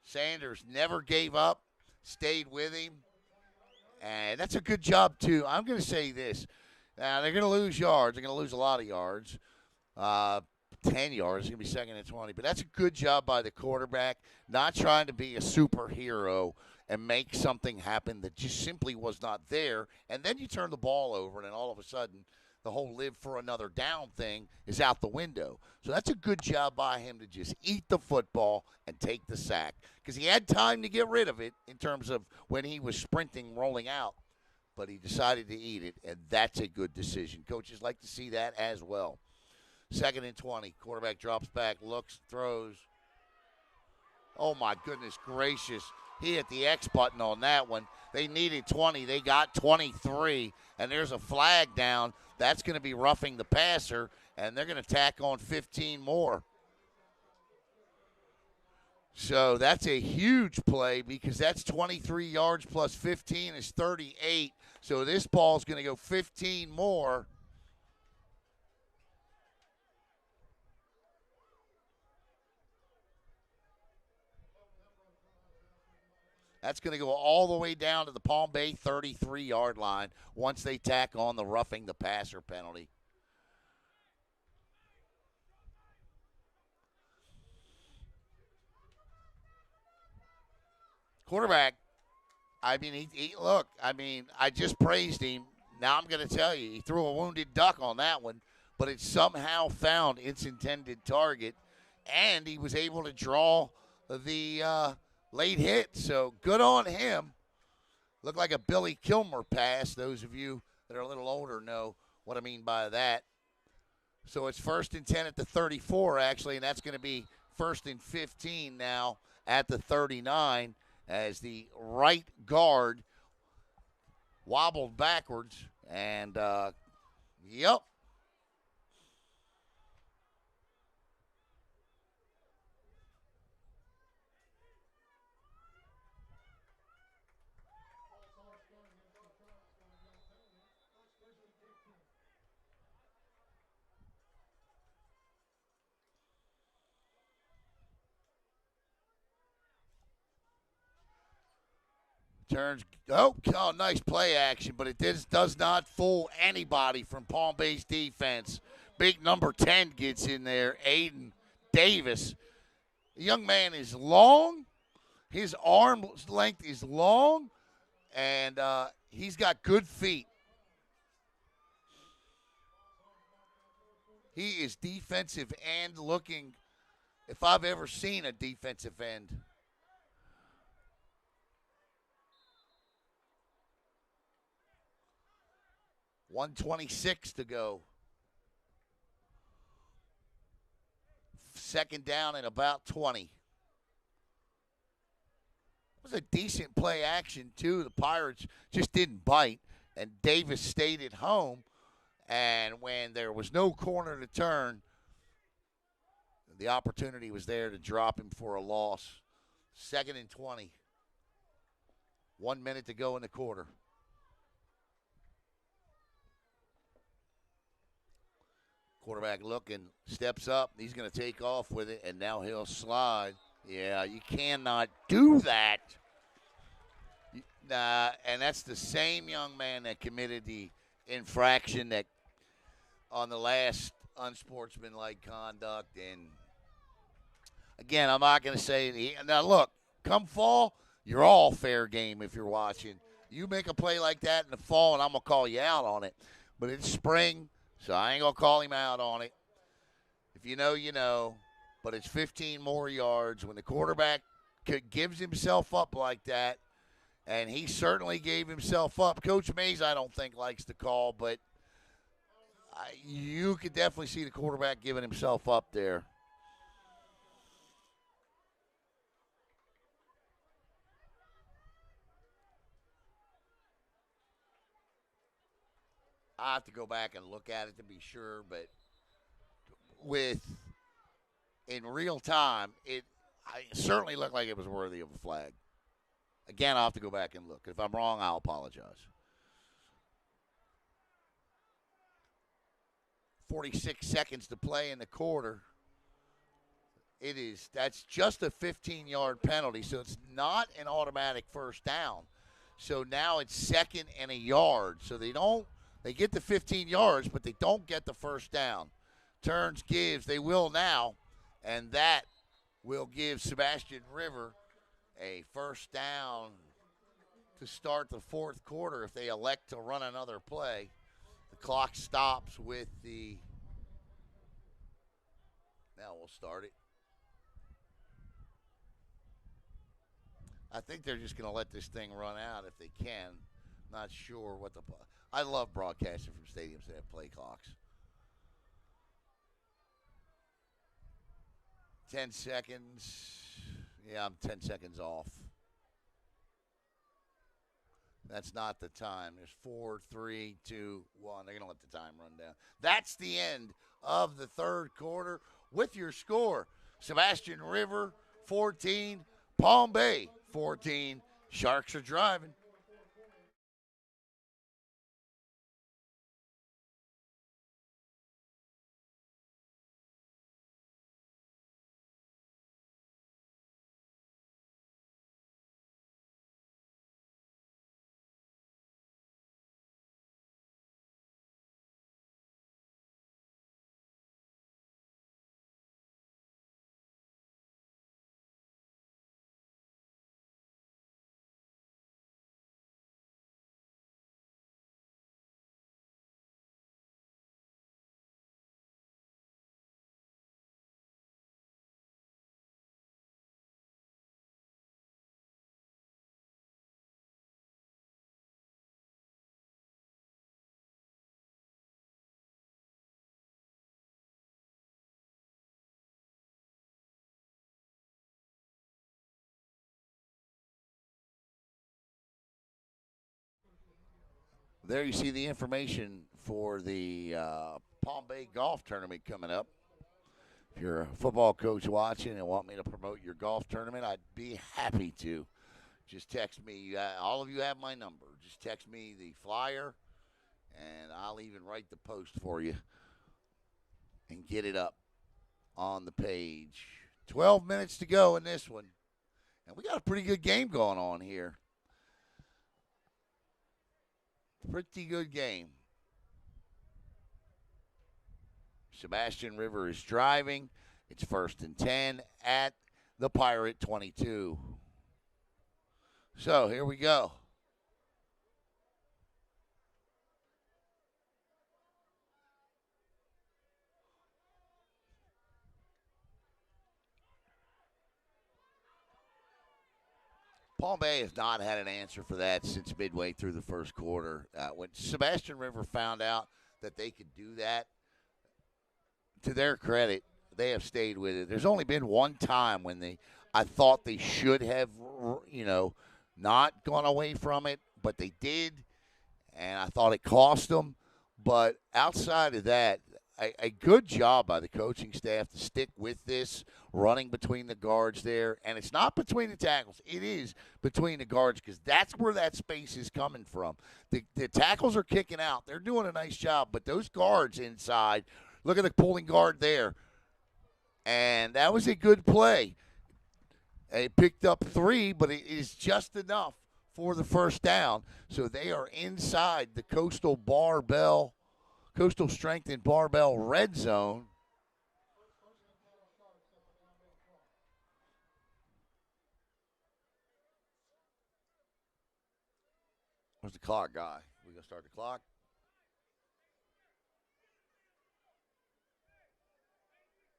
Speaker 1: Sanders never gave up, stayed with him, and that's a good job, too. I'm going to say this. Now, they're going to lose yards. They're going to lose a lot of yards. 10 yards. It's going to be 2nd and 20. But that's a good job by the quarterback, not trying to be a superhero and make something happen that just simply was not there. And then you turn the ball over, and then all of a sudden the whole live for another down thing is out the window. So that's a good job by him to just eat the football and take the sack because he had time to get rid of it in terms of when he was sprinting, rolling out. But he decided to eat it, and that's a good decision. Coaches like to see that as well. 2nd and 20. Quarterback drops back, looks, throws. Oh, my goodness gracious. He hit the X button on that one. They needed 20. They got 23, and there's a flag down. That's going to be roughing the passer, and they're going to tack on 15 more. So that's a huge play because that's 23 yards plus 15 is 38. So this ball's going to go 15 more. That's going to go all the way down to the Palm Bay 33-yard line once they tack on the roughing the passer penalty. Quarterback, I mean, look, I mean, I just praised him. Now I'm going to tell you, he threw a wounded duck on that one, but it somehow found its intended target, and he was able to draw the late hit. So good on him. Looked like a Billy Kilmer pass. Those of you that are a little older know what I mean by that. So it's 1st and 10 at the 34, actually, and that's going to be first and 15 now at the 39 as the right guard wobbled backwards. And, yep. Turns. Oh, nice play action, but it does not fool anybody from Palm Bay's defense. Big number 10 gets in there, Aiden Davis. The young man is long. His arm length is long, and he's got good feet. He is defensive end looking, if I've ever seen a defensive end. .126 to go. Second down and about 20. It was a decent play action, too. The Pirates just didn't bite, and Davis stayed at home. And when there was no corner to turn, the opportunity was there to drop him for a loss. Second and 20. 1 minute to go in the quarter. Quarterback looking, steps up. He's going to take off with it, and now he'll slide. Yeah, you cannot do that. And that's the same young man that committed the infraction that on the last unsportsmanlike conduct. And, again, I'm not going to say – now, look, come fall, you're all fair game if you're watching. You make a play like that in the fall, and I'm going to call you out on it. But it's spring. So I ain't going to call him out on it. If you know, you know. But it's 15 more yards. When the quarterback gives himself up like that, and he certainly gave himself up. Coach Mays, I don't think, likes the call, but you could definitely see the quarterback giving himself up there. I have to go back and look at it to be sure, but in real time, it certainly looked like it was worthy of a flag. Again, I'll have to go back and look. If I'm wrong, I'll apologize. 46 seconds to play in the quarter. That's just a 15-yard penalty, so it's not an automatic first down. So now it's second and a yard. So they get the 15 yards, but they don't get the first down. Turns gives, they will now, and that will give Sebastian River a first down to start the fourth quarter if they elect to run another play. The clock stops with now we'll start it. I think they're just going to let this thing run out if they can. Not sure what I love broadcasting from stadiums that have play clocks. 10 seconds. Yeah, I'm 10 seconds off. That's not the time. There's 4, 3, 2, 1. They're going to let the time run down. That's the end of the third quarter with your score. Sebastian River, 14. Palm Bay, 14. Sharks are driving. There you see the information for the Palm Bay Golf Tournament coming up. If you're a football coach watching and want me to promote your golf tournament, I'd be happy to. Just text me. All of you have my number. Just text me the flyer, and I'll even write the post for you and get it up on the page. 12 minutes to go in this one. And we got a pretty good game going on here. Pretty good game. Sebastian River is driving. It's 1st and 10 at the Pirate 22. So here we go. Palm Bay has not had an answer for that since midway through the first quarter. When Sebastian River found out that they could do that, to their credit, they have stayed with it. There's only been one time when I thought they should have, not gone away from it, but they did, and I thought it cost them. But outside of that, a good job by the coaching staff to stick with this, running between the guards there. And it's not between the tackles. It is between the guards because that's where that space is coming from. The tackles are kicking out. They're doing a nice job. But those guards inside, look at the pulling guard there. And that was a good play. They picked up 3, but it is just enough for the first down. So they are inside the Coastal Strength and Barbell red zone. Where's the clock guy? We gonna start the clock?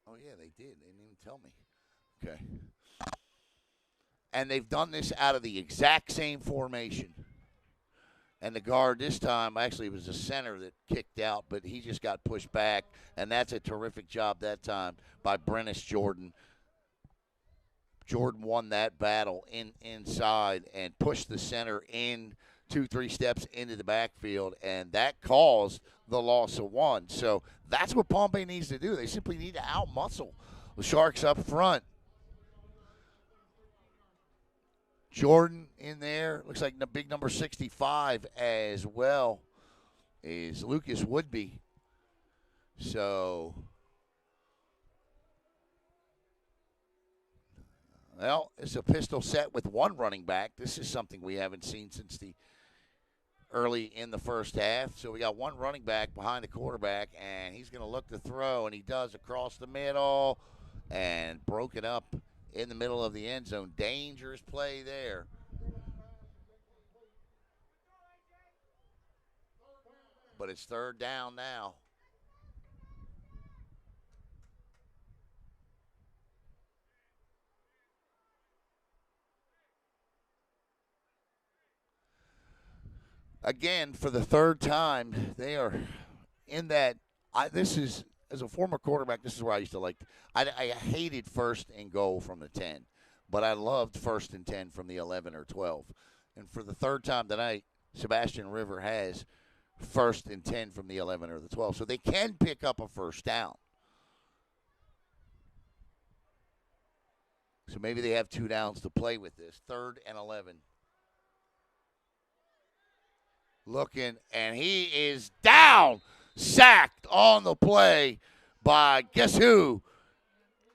Speaker 1: Oh yeah, they did. They didn't even tell me. Okay. And they've done this out of the exact same formation. And the guard this time, actually, it was the center that kicked out, but he just got pushed back. And that's a terrific job that time by Brennis Jordan. Jordan won that battle inside and pushed the center in 2-3 steps into the backfield, and that caused the loss of 1. So that's what Palm Bay needs to do. They simply need to out-muscle the Sharks up front. Jordan in there. Looks like the big number 65 as well is Lucas Woodby. So, well, it's a pistol set with 1 running back. This is something we haven't seen since the early in the first half. So we got 1 running back behind the quarterback, and he's going to look to throw, and he does across the middle and broken up in the middle of the end zone. Dangerous play there. But it's 3rd down now. Again, for the 3rd time, they are in that. As a former quarterback, this is where I used to like. I hated 1st and goal from the 10, but I loved 1st and 10 from the 11 or 12. And for the 3rd time tonight, Sebastian River has 1st and 10 from the 11 or the 12. So they can pick up a 1st down. So maybe they have 2 downs to play with this. 3rd and 11. Looking, and he is down. Sacked on the play by, guess who?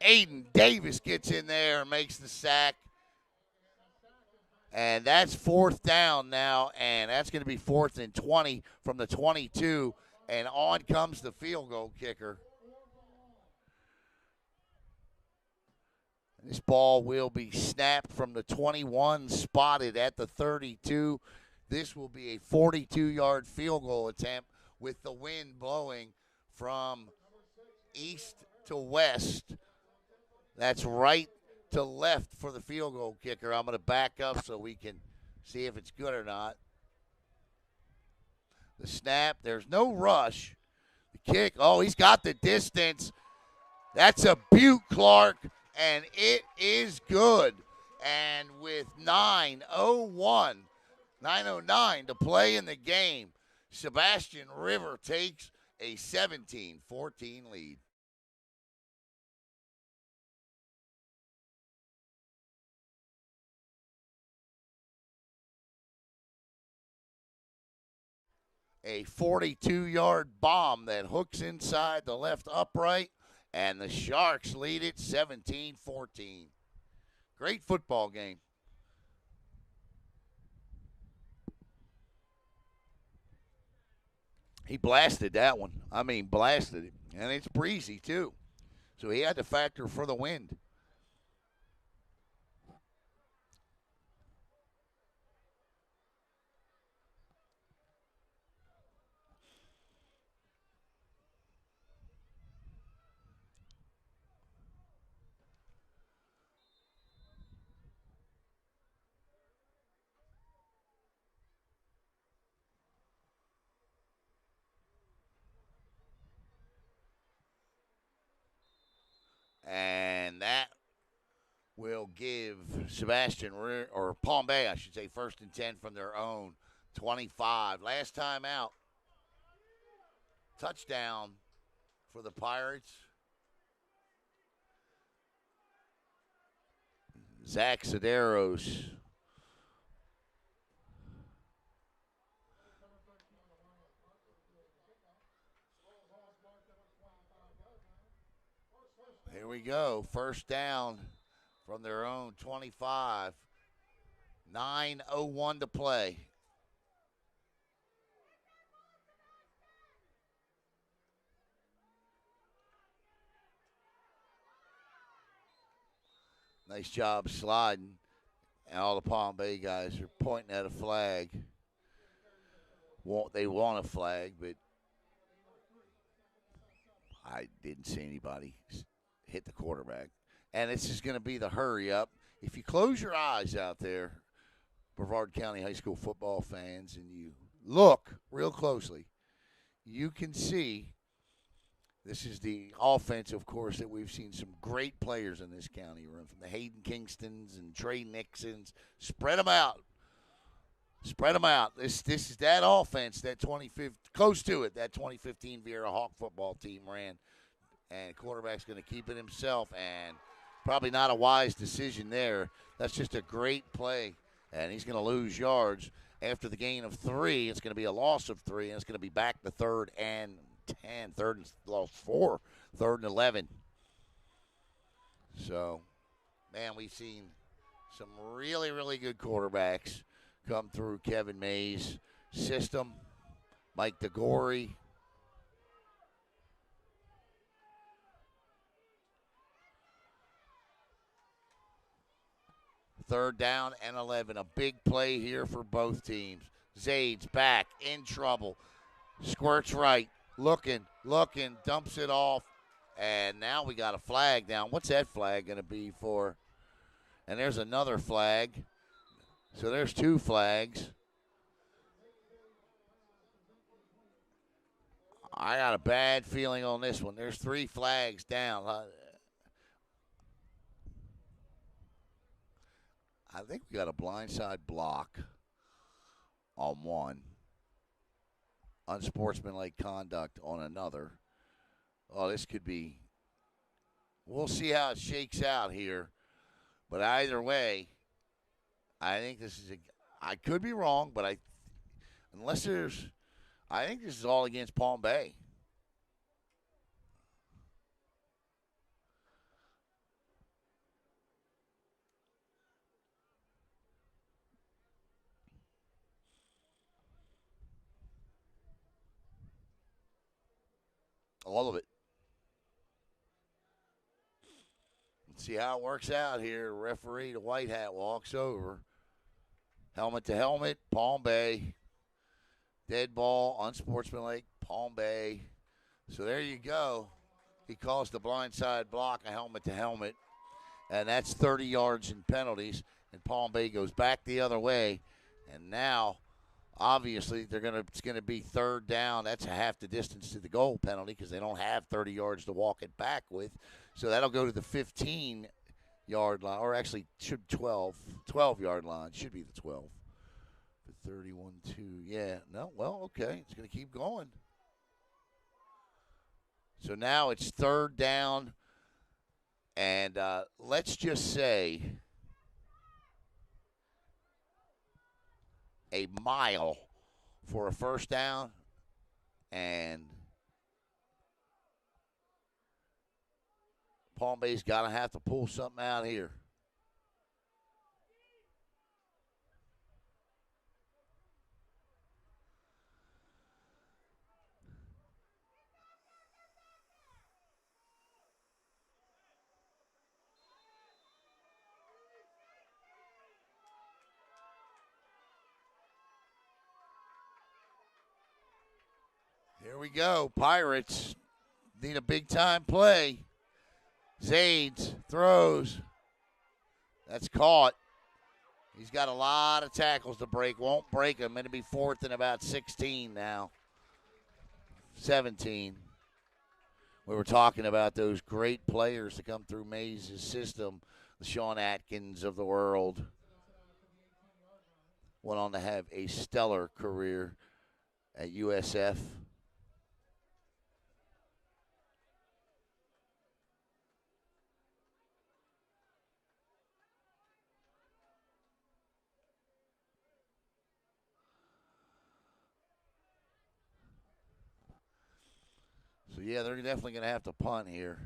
Speaker 1: Aiden Davis gets in there and makes the sack. And that's 4th down now, and that's going to be 4th and 20 from the 22. And on comes the field goal kicker. This ball will be snapped from the 21, spotted at the 32. This will be a 42-yard field goal attempt with the wind blowing from east to west. That's right to left for the field goal kicker. I'm going to back up so we can see if it's good or not. The snap, there's no rush. The kick, oh, he's got the distance. That's a beaut, Clark, and it is good. And with 9:09 to play in the game, Sebastian River takes a 17-14 lead. A 42-yard bomb that hooks inside the left upright, and the Sharks lead it 17-14. Great football game. He blasted that one. I mean, blasted it. And it's breezy, too. So he had to factor for the wind. And that will give Sebastian or Palm Bay, I should say, 1st and 10 from their own 25. Last time out, touchdown for the Pirates. Zach Sedaros. Here we go. 1st down from their own 25. 9:01 to play. Nice job sliding. And all the Palm Bay guys are pointing at a flag. They want a flag, but I didn't see anybody hit the quarterback. And this is going to be the hurry up. If you close your eyes out there, Brevard County High School football fans, and you look real closely, you can see this is the offense, of course, that we've seen some great players in this county run from the Hayden Kingstons and Trey Nixons. Spread them out. Spread them out. This is that offense that 2015, close to it, that 2015 Vieira Hawk football team ran. And quarterback's going to keep it himself, and probably not a wise decision there. That's just a great play, and he's going to lose yards. After the gain of 3, it's going to be a loss of 3, and it's going to be back to 3rd and 10, 3rd and lost 4, 3rd and 11. So, man, we've seen some really, really good quarterbacks come through Kevin May's system. Mike DeGore. Third down and 11. A big play here for both teams. Zade's back, in trouble. Squirts right, looking, dumps it off. And now we got a flag down. What's that flag going to be for? And there's another flag. So there's 2 flags. I got a bad feeling on this one. There's 3 flags down. I think we got a blindside block on one. Unsportsmanlike conduct on another. Oh, this could be. We'll see how it shakes out here. But either way, I think this is I could be wrong, but I think this is all against Palm Bay. All of it. Let's see how it works out here. Referee, the white hat, walks over. Helmet to helmet, Palm Bay. Dead ball, unsportsmanlike, Palm Bay. So there you go. He calls the blindside block a helmet to helmet. And that's 30 yards in penalties. And Palm Bay goes back the other way. And now, obviously, it's going to be 3rd down. That's a half the distance to the goal penalty because they don't have 30 yards to walk it back with. So that'll go to the 15-yard line, or actually should 12-yard line. Should be the 12. 31-2. Yeah, no, well, okay. It's going to keep going. So now it's third down, and let's just say a mile for a first down, and Palm Bay's got to have to pull something out here. Here we go. Pirates need a big-time play. Zades throws. That's caught. He's got a lot of tackles to break. Won't break them. It'll be fourth and about 16 now. 17. We were talking about those great players to come through Mays' system. The Sean Atkins of the world. Went on to have a stellar career at USF. So, yeah, they're definitely going to have to punt here.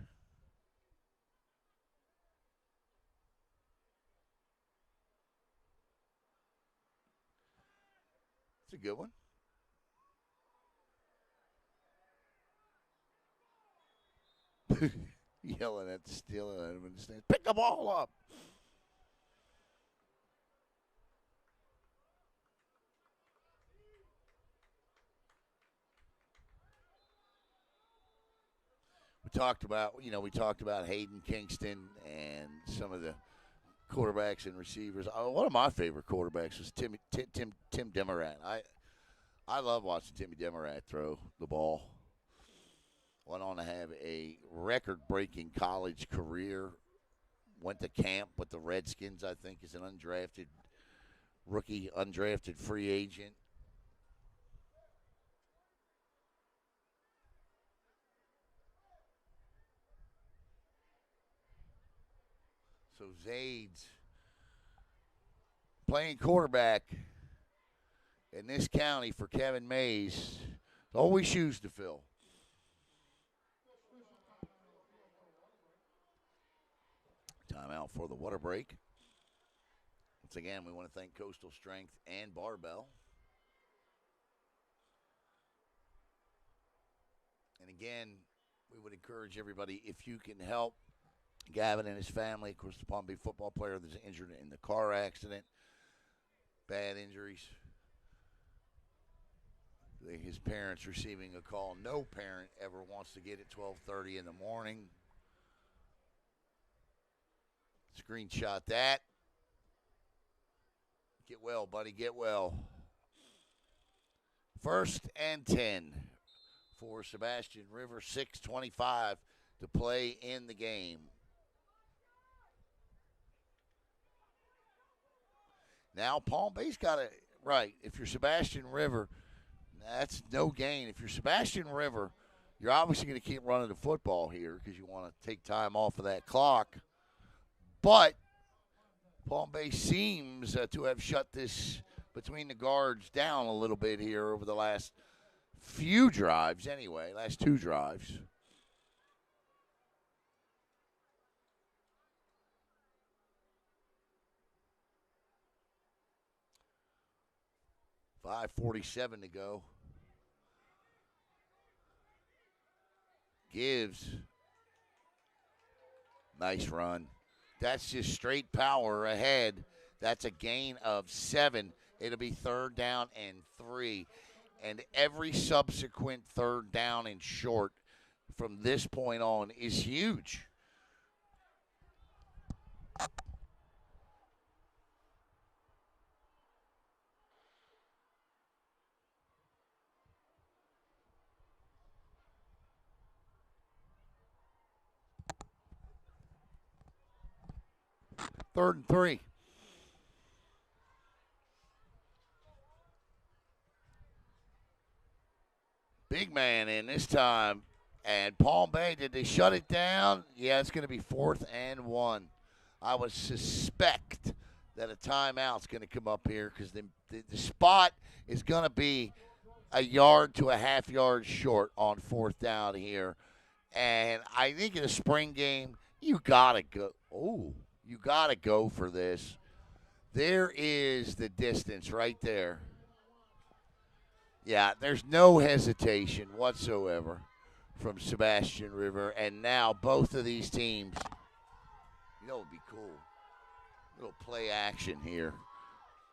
Speaker 1: It's a good one. Yelling at stealing at him in the stands. Pick the ball up. We talked about Hayden Kingston and some of the quarterbacks and receivers. One of my favorite quarterbacks was Tim Demarat. I love watching Timmy Demarat throw the ball. Went on to have a record-breaking college career. Went to camp with the Redskins, I think, as an undrafted rookie, undrafted free agent. So Zades playing quarterback in this county for Kevin Mays. Always shoes to fill. Timeout for the water break. Once again, we want to thank Coastal Strength and Barbell. And again, we would encourage everybody, if you can help Gavin and his family, of course, the Palm Bay football player that's injured in the car accident, bad injuries. His parents receiving a call. No parent ever wants to get at 12:30 in the morning. Screenshot that. Get well, buddy. Get well. 1st and 10 for Sebastian River. 6:25 to play in the game. Now Palm Bay's got it right. If you're Sebastian River, that's no gain. If you're Sebastian River, you're obviously going to keep running the football here because you want to take time off of that clock. But Palm Bay seems to have shut this between the guards down a little bit here over the last few drives anyway, last two drives. $5:47 to go. Gives. Nice run. That's just straight power ahead. That's a gain of 7. It'll be 3rd down and 3. And every subsequent 3rd down and short from this point on is huge. Third and 3. big man in this time. And Palm Bay, did they shut it down? Yeah, it's going to be 4th and 1. I would suspect that a timeout's going to come up here because the spot is going to be a yard to a half yard short on 4th down here. And I think in a spring game, you got to go. Oh, you got to go for this. There is the distance right there. Yeah, there's no hesitation whatsoever from Sebastian River. And now both of these teams, you know, it would be cool. Little play action here.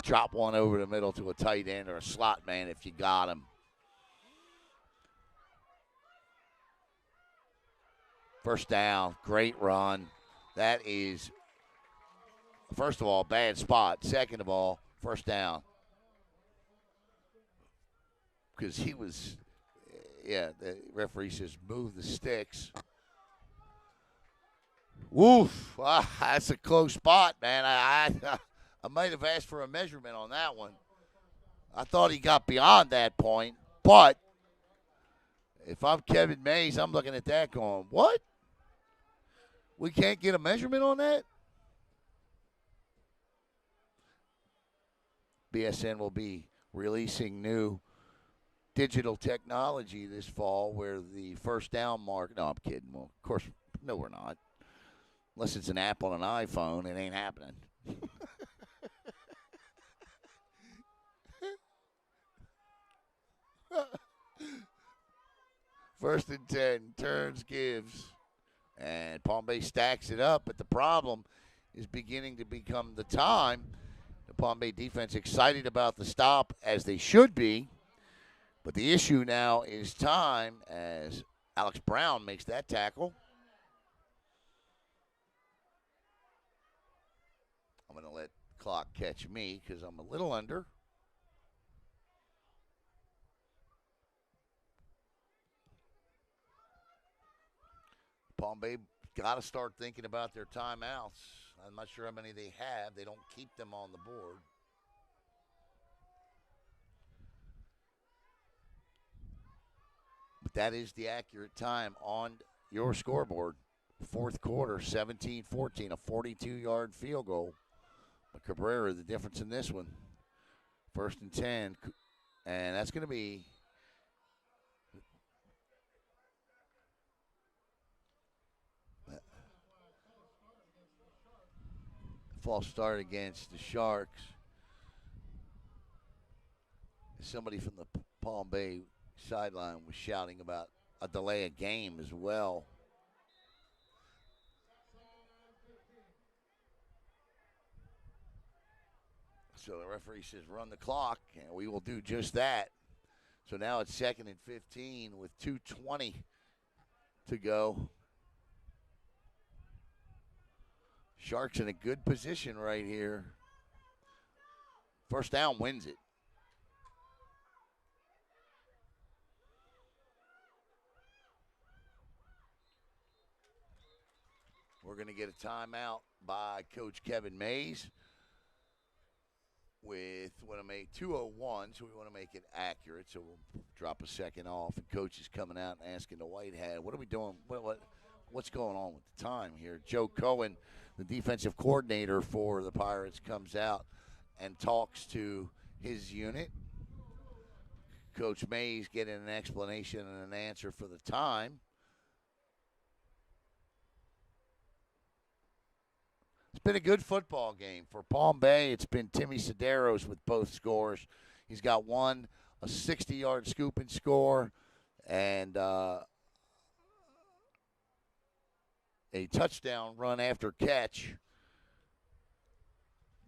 Speaker 1: Drop one over the middle to a tight end or a slot man if you got him. First down, great run. That is, first of all, bad spot. Second of all, first down. Because he was, the referee says move the sticks. Woof, that's a close spot, man. I might have asked for a measurement on that one. I thought he got beyond that point, but if I'm Kevin Mays, I'm looking at that going, what? We can't get a measurement on that? BSN will be releasing new digital technology this fall where the first down mark. No, I'm kidding. Well, of course, no, we're not. Unless it's an app on an iPhone, it ain't happening. First and 10, turns, gives. And Palm Bay stacks it up, but the problem is beginning to become the time. The Palm Bay defense excited about the stop, as they should be. But the issue now is time as Alex Brown makes that tackle. I'm going to let the clock catch me because I'm a little under. Palm Bay got to start thinking about their timeouts. I'm not sure how many they have. They don't keep them on the board. But that is the accurate time on your scoreboard. Fourth quarter, 17-14, a 42-yard field goal. But Cabrera, the difference in this one. First and 10, and that's going to be false start against the Sharks. Somebody from the Palm Bay sideline was shouting about a delay of game as well. So the referee says run the clock, and we will do just that. So now it's 2nd and 15 with 2:20 to go. Sharks in a good position right here. First down wins it. We're going to get a timeout by Coach Kevin Mays with 2:01, so we want to make it accurate. So we'll drop a second off, and Coach is coming out and asking the white hat, what are we doing? What's going on with the time here? Joe Cohen, the defensive coordinator for the Pirates, comes out and talks to his unit. Coach Mays getting an explanation and an answer for the time. It's been a good football game. For Palm Bay, it's been Timmy Sederos with both scores. He's got one, a 60-yard scoop and score, and a touchdown run after catch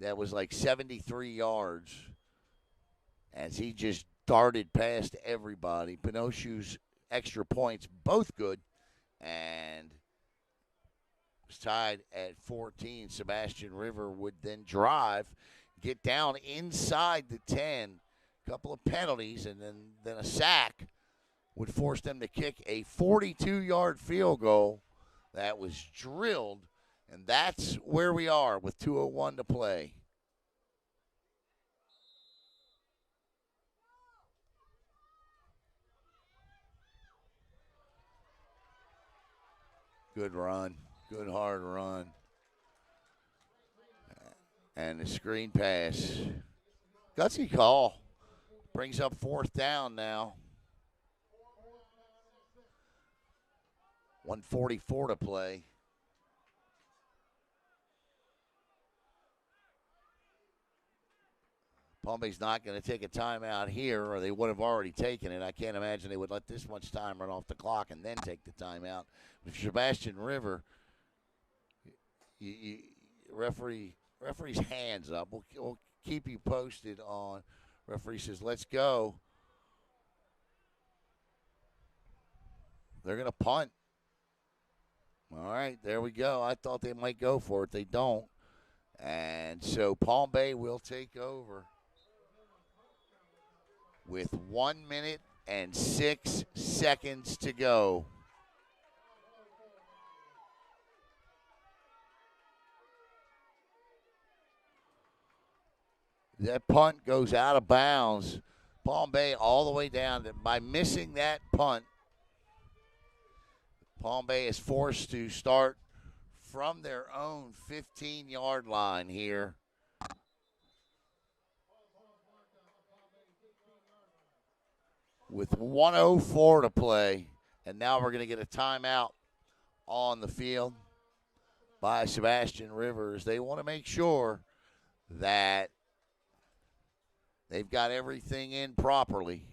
Speaker 1: that was like 73 yards as he just darted past everybody. Pinocchio's extra points, both good, and was tied at 14. Sebastian River would then drive, get down inside the 10, couple of penalties, and then a sack would force them to kick a 42-yard field goal that was drilled, and that's where we are with 2:01 to play. Good run. Good hard run. And the screen pass. Gutsy call. Brings up 4th down now. 1:44 to play. Palm Bay's not going to take a timeout here, or they would have already taken it. I can't imagine they would let this much time run off the clock and then take the timeout. With Sebastian River, referee's hands up. We'll keep you posted on. Referee says, let's go. They're going to punt. All right, there we go. I thought they might go for it. They don't. And so Palm Bay will take over with 1 minute and 6 seconds to go. That punt goes out of bounds. Palm Bay all the way down. By missing that punt, Palm Bay is forced to start from their own 15-yard line here. With 1:04 to play. And now we're going to get a timeout on the field by Sebastian Rivers. They want to make sure that they've got everything in properly.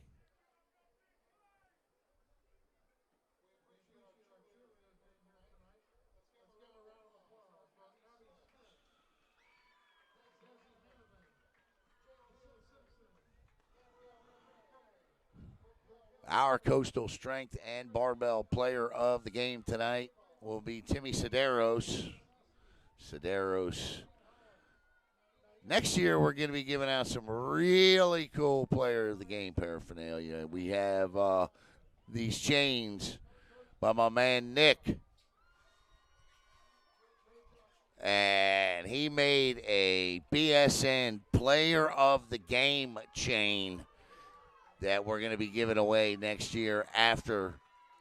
Speaker 1: Our Coastal Strength and Barbell Player of the game tonight will be Timmy Sedaros. Next year, we're going to be giving out some really cool Player of the Game paraphernalia. We have these chains by my man Nick. And he made a BSN Player of the Game chain that we're going to be giving away next year after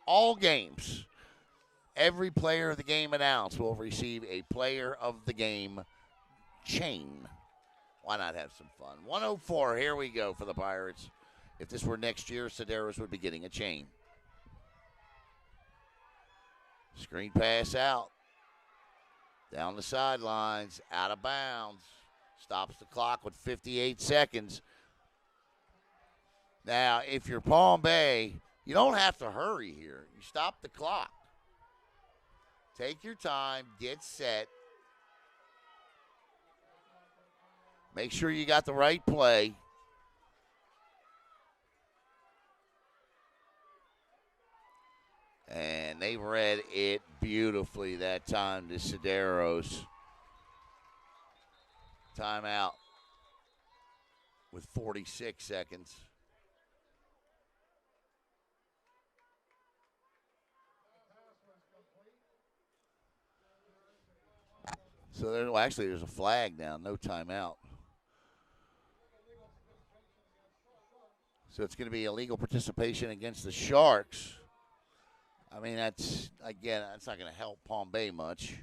Speaker 1: all games. Every player of the game announced will receive a Player of the Game chain. Why not have some fun? 1:04, here we go for the Pirates. If this were next year, Sedaris would be getting a chain. Screen pass out. Down the sidelines, out of bounds. Stops the clock with 58 seconds. Now, if you're Palm Bay, you don't have to hurry here. You stop the clock. Take your time, get set. Make sure you got the right play. And they read it beautifully that time to Sedaros. Timeout with 46 seconds. So there's a flag now, no timeout. So it's going to be illegal participation against the Sharks. I mean, that's not going to help Palm Bay much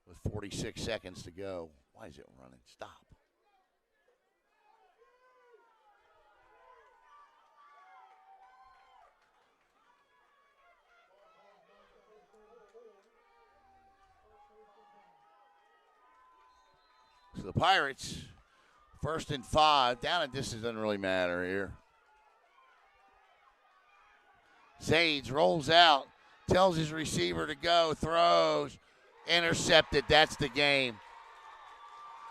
Speaker 1: with 46 seconds to go. Why is it running? Stop. So the Pirates, 1st and 5. Down and distance doesn't really matter here. Zades rolls out, tells his receiver to go, throws, intercepted. That's the game.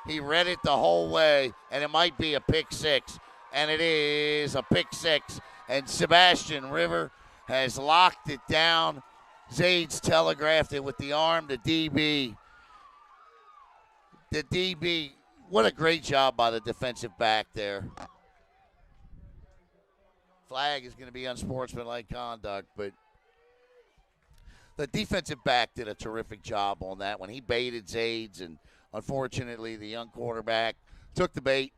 Speaker 1: He read it the whole way, and it might be a pick six. And it is a pick six. And Sebastian River has locked it down. Zades telegraphed it with the arm to DB. The DB, what a great job by the defensive back there. Flag is going to be unsportsmanlike conduct, but the defensive back did a terrific job on that one. He baited Zades, and unfortunately the young quarterback took the bait,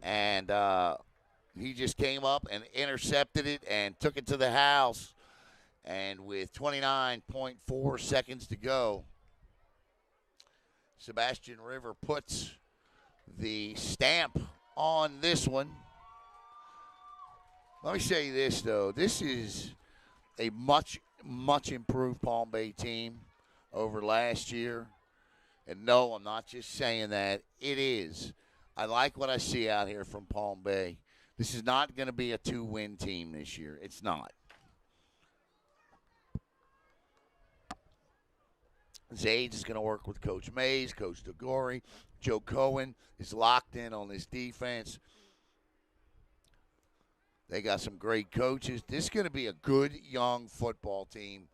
Speaker 1: and he just came up and intercepted it and took it to the house. And with 29.4 seconds to go, Sebastian River puts the stamp on this one. Let me say this, though. This is a much improved Palm Bay team over last year. And no, I'm not just saying that. It is. I like what I see out here from Palm Bay. This is not going to be a 2-win team this year. It's not. Zades is going to work with Coach Mays, Coach DeGore. Joe Cohen is locked in on this defense. They got some great coaches. This is going to be a good young football team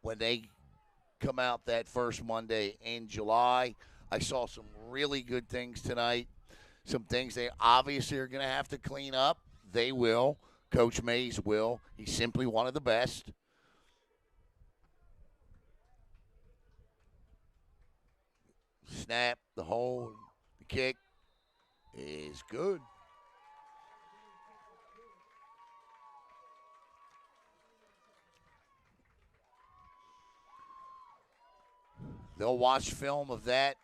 Speaker 1: when they come out that first Monday in July. I saw some really good things tonight. Some things they obviously are going to have to clean up. They will. Coach Mays will. He's simply one of the best. Snap, the hold, the kick is good. They'll watch film of that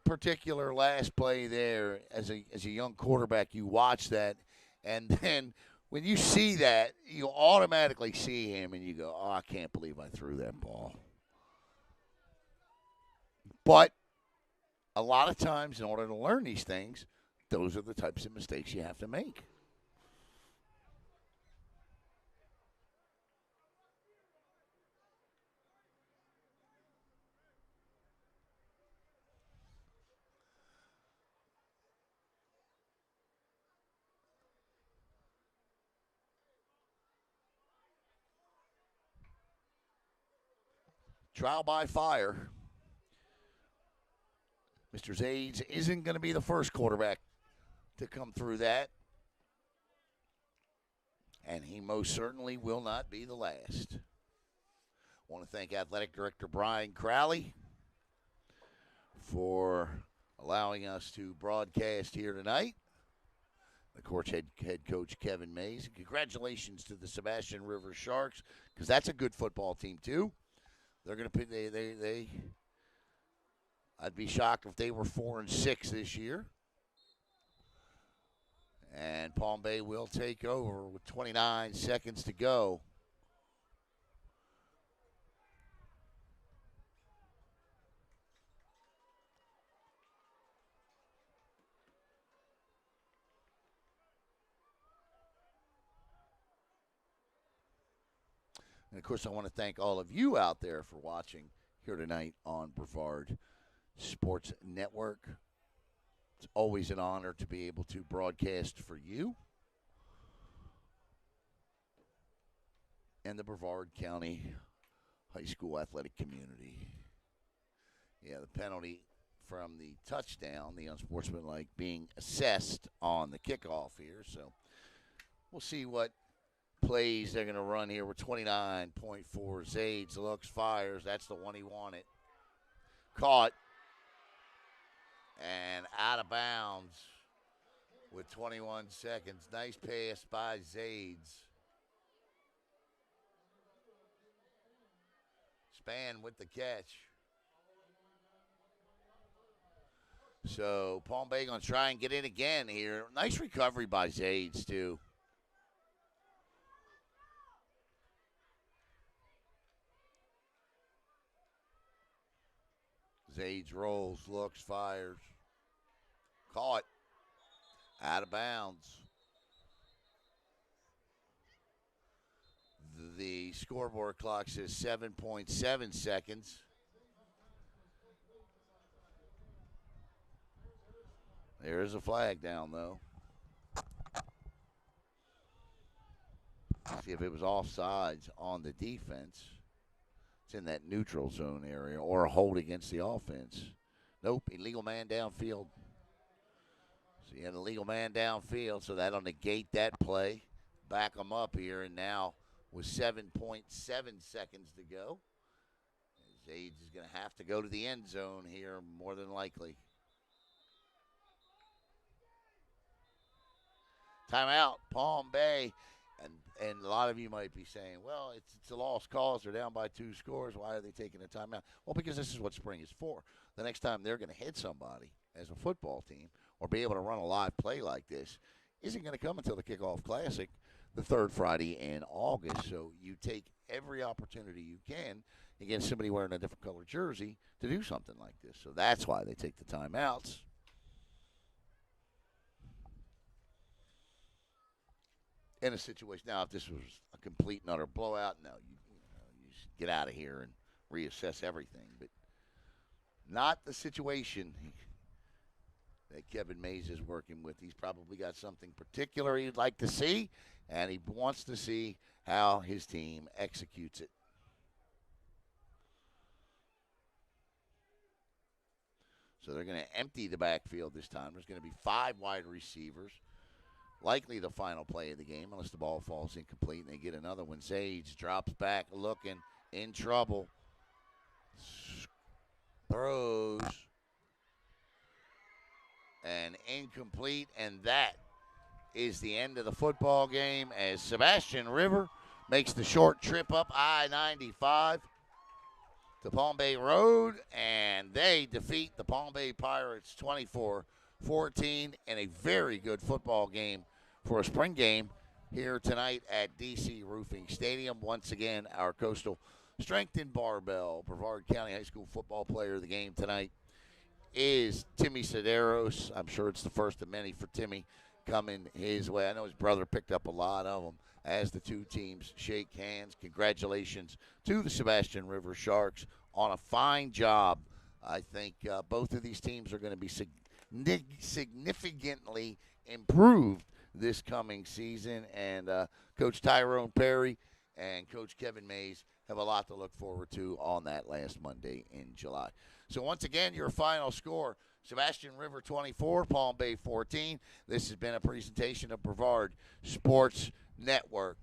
Speaker 1: particular last play there. As a young quarterback, you watch that, and then when you see that, you automatically see him, and you go, "Oh, I can't believe I threw that ball." But a lot of times, in order to learn these things, those are the types of mistakes you have to make. Trial by fire. Mr. Zades isn't going to be the first quarterback to come through that. And he most certainly will not be the last. I want to thank Athletic Director Brian Crowley for allowing us to broadcast here tonight. Of course, head coach Kevin Mays. Congratulations to the Sebastian River Sharks, because that's a good football team too. They're going to put they. I'd be shocked if they were 4-6 this year. And Palm Bay will take over with 29 seconds to go. And, of course, I want to thank all of you out there for watching here tonight on Brevard Sports Network. It's always an honor to be able to broadcast for you and the Brevard County high school athletic community. Yeah, the penalty from the touchdown, the unsportsmanlike, being assessed on the kickoff here. So we'll see what plays they're going to run here with 29.4. Zades looks, fires. That's the one he wanted. Caught. And out of bounds with 21 seconds. Nice pass by Zades. Span with the catch. So Palm Bay going to try and get in again here. Nice recovery by Zades, too. Zades rolls, looks, fires. Caught. Out of bounds. The scoreboard clock says 7.7 seconds. There is a flag down, though. See if it was offsides on the defense. It's in that neutral zone area, or a hold against the offense. Nope, illegal man downfield. So you had a legal man downfield, so that'll negate that play. Back them up here, and now with 7.7 seconds to go, Zades is going to have to go to the end zone here, more than likely. Timeout, Palm Bay. And a lot of you might be saying, well, it's a lost cause. They're down by 2 scores. Why are they taking a timeout? Well, because this is what spring is for. The next time they're going to hit somebody as a football team or be able to run a live play like this isn't going to come until the Kickoff Classic, the third Friday in August. So you take every opportunity you can against somebody wearing a different color jersey to do something like this. So that's why they take the timeouts. In a situation now, if this was a complete and utter blowout, no, you just get out of here and reassess everything. But not the situation that Kevin Mays is working with. He's probably got something particular he'd like to see, and he wants to see how his team executes it. So they're going to empty the backfield this time. There's going to be 5 wide receivers. Likely the final play of the game, unless the ball falls incomplete and they get another one. Zage drops back, looking, in trouble. Throws. And incomplete, and that is the end of the football game as Sebastian River makes the short trip up I-95 to Palm Bay Road, and they defeat the Palm Bay Pirates 24-14 in a very good football game for a spring game here tonight at DC Roofing Stadium. Once again, our Coastal Strength and Barbell Brevard County High School football player of the game tonight is Timmy Sederos. I'm sure it's the first of many for Timmy coming his way. I know his brother picked up a lot of them as the two teams shake hands. Congratulations to the Sebastian River Sharks on a fine job. I think both of these teams are going to be significantly improved this coming season, and Coach Tyrone Perry and Coach Kevin Mays have a lot to look forward to on that last Monday in July. So once again, your final score, Sebastian River 24, Palm Bay 14. This has been a presentation of Brevard Sports Network.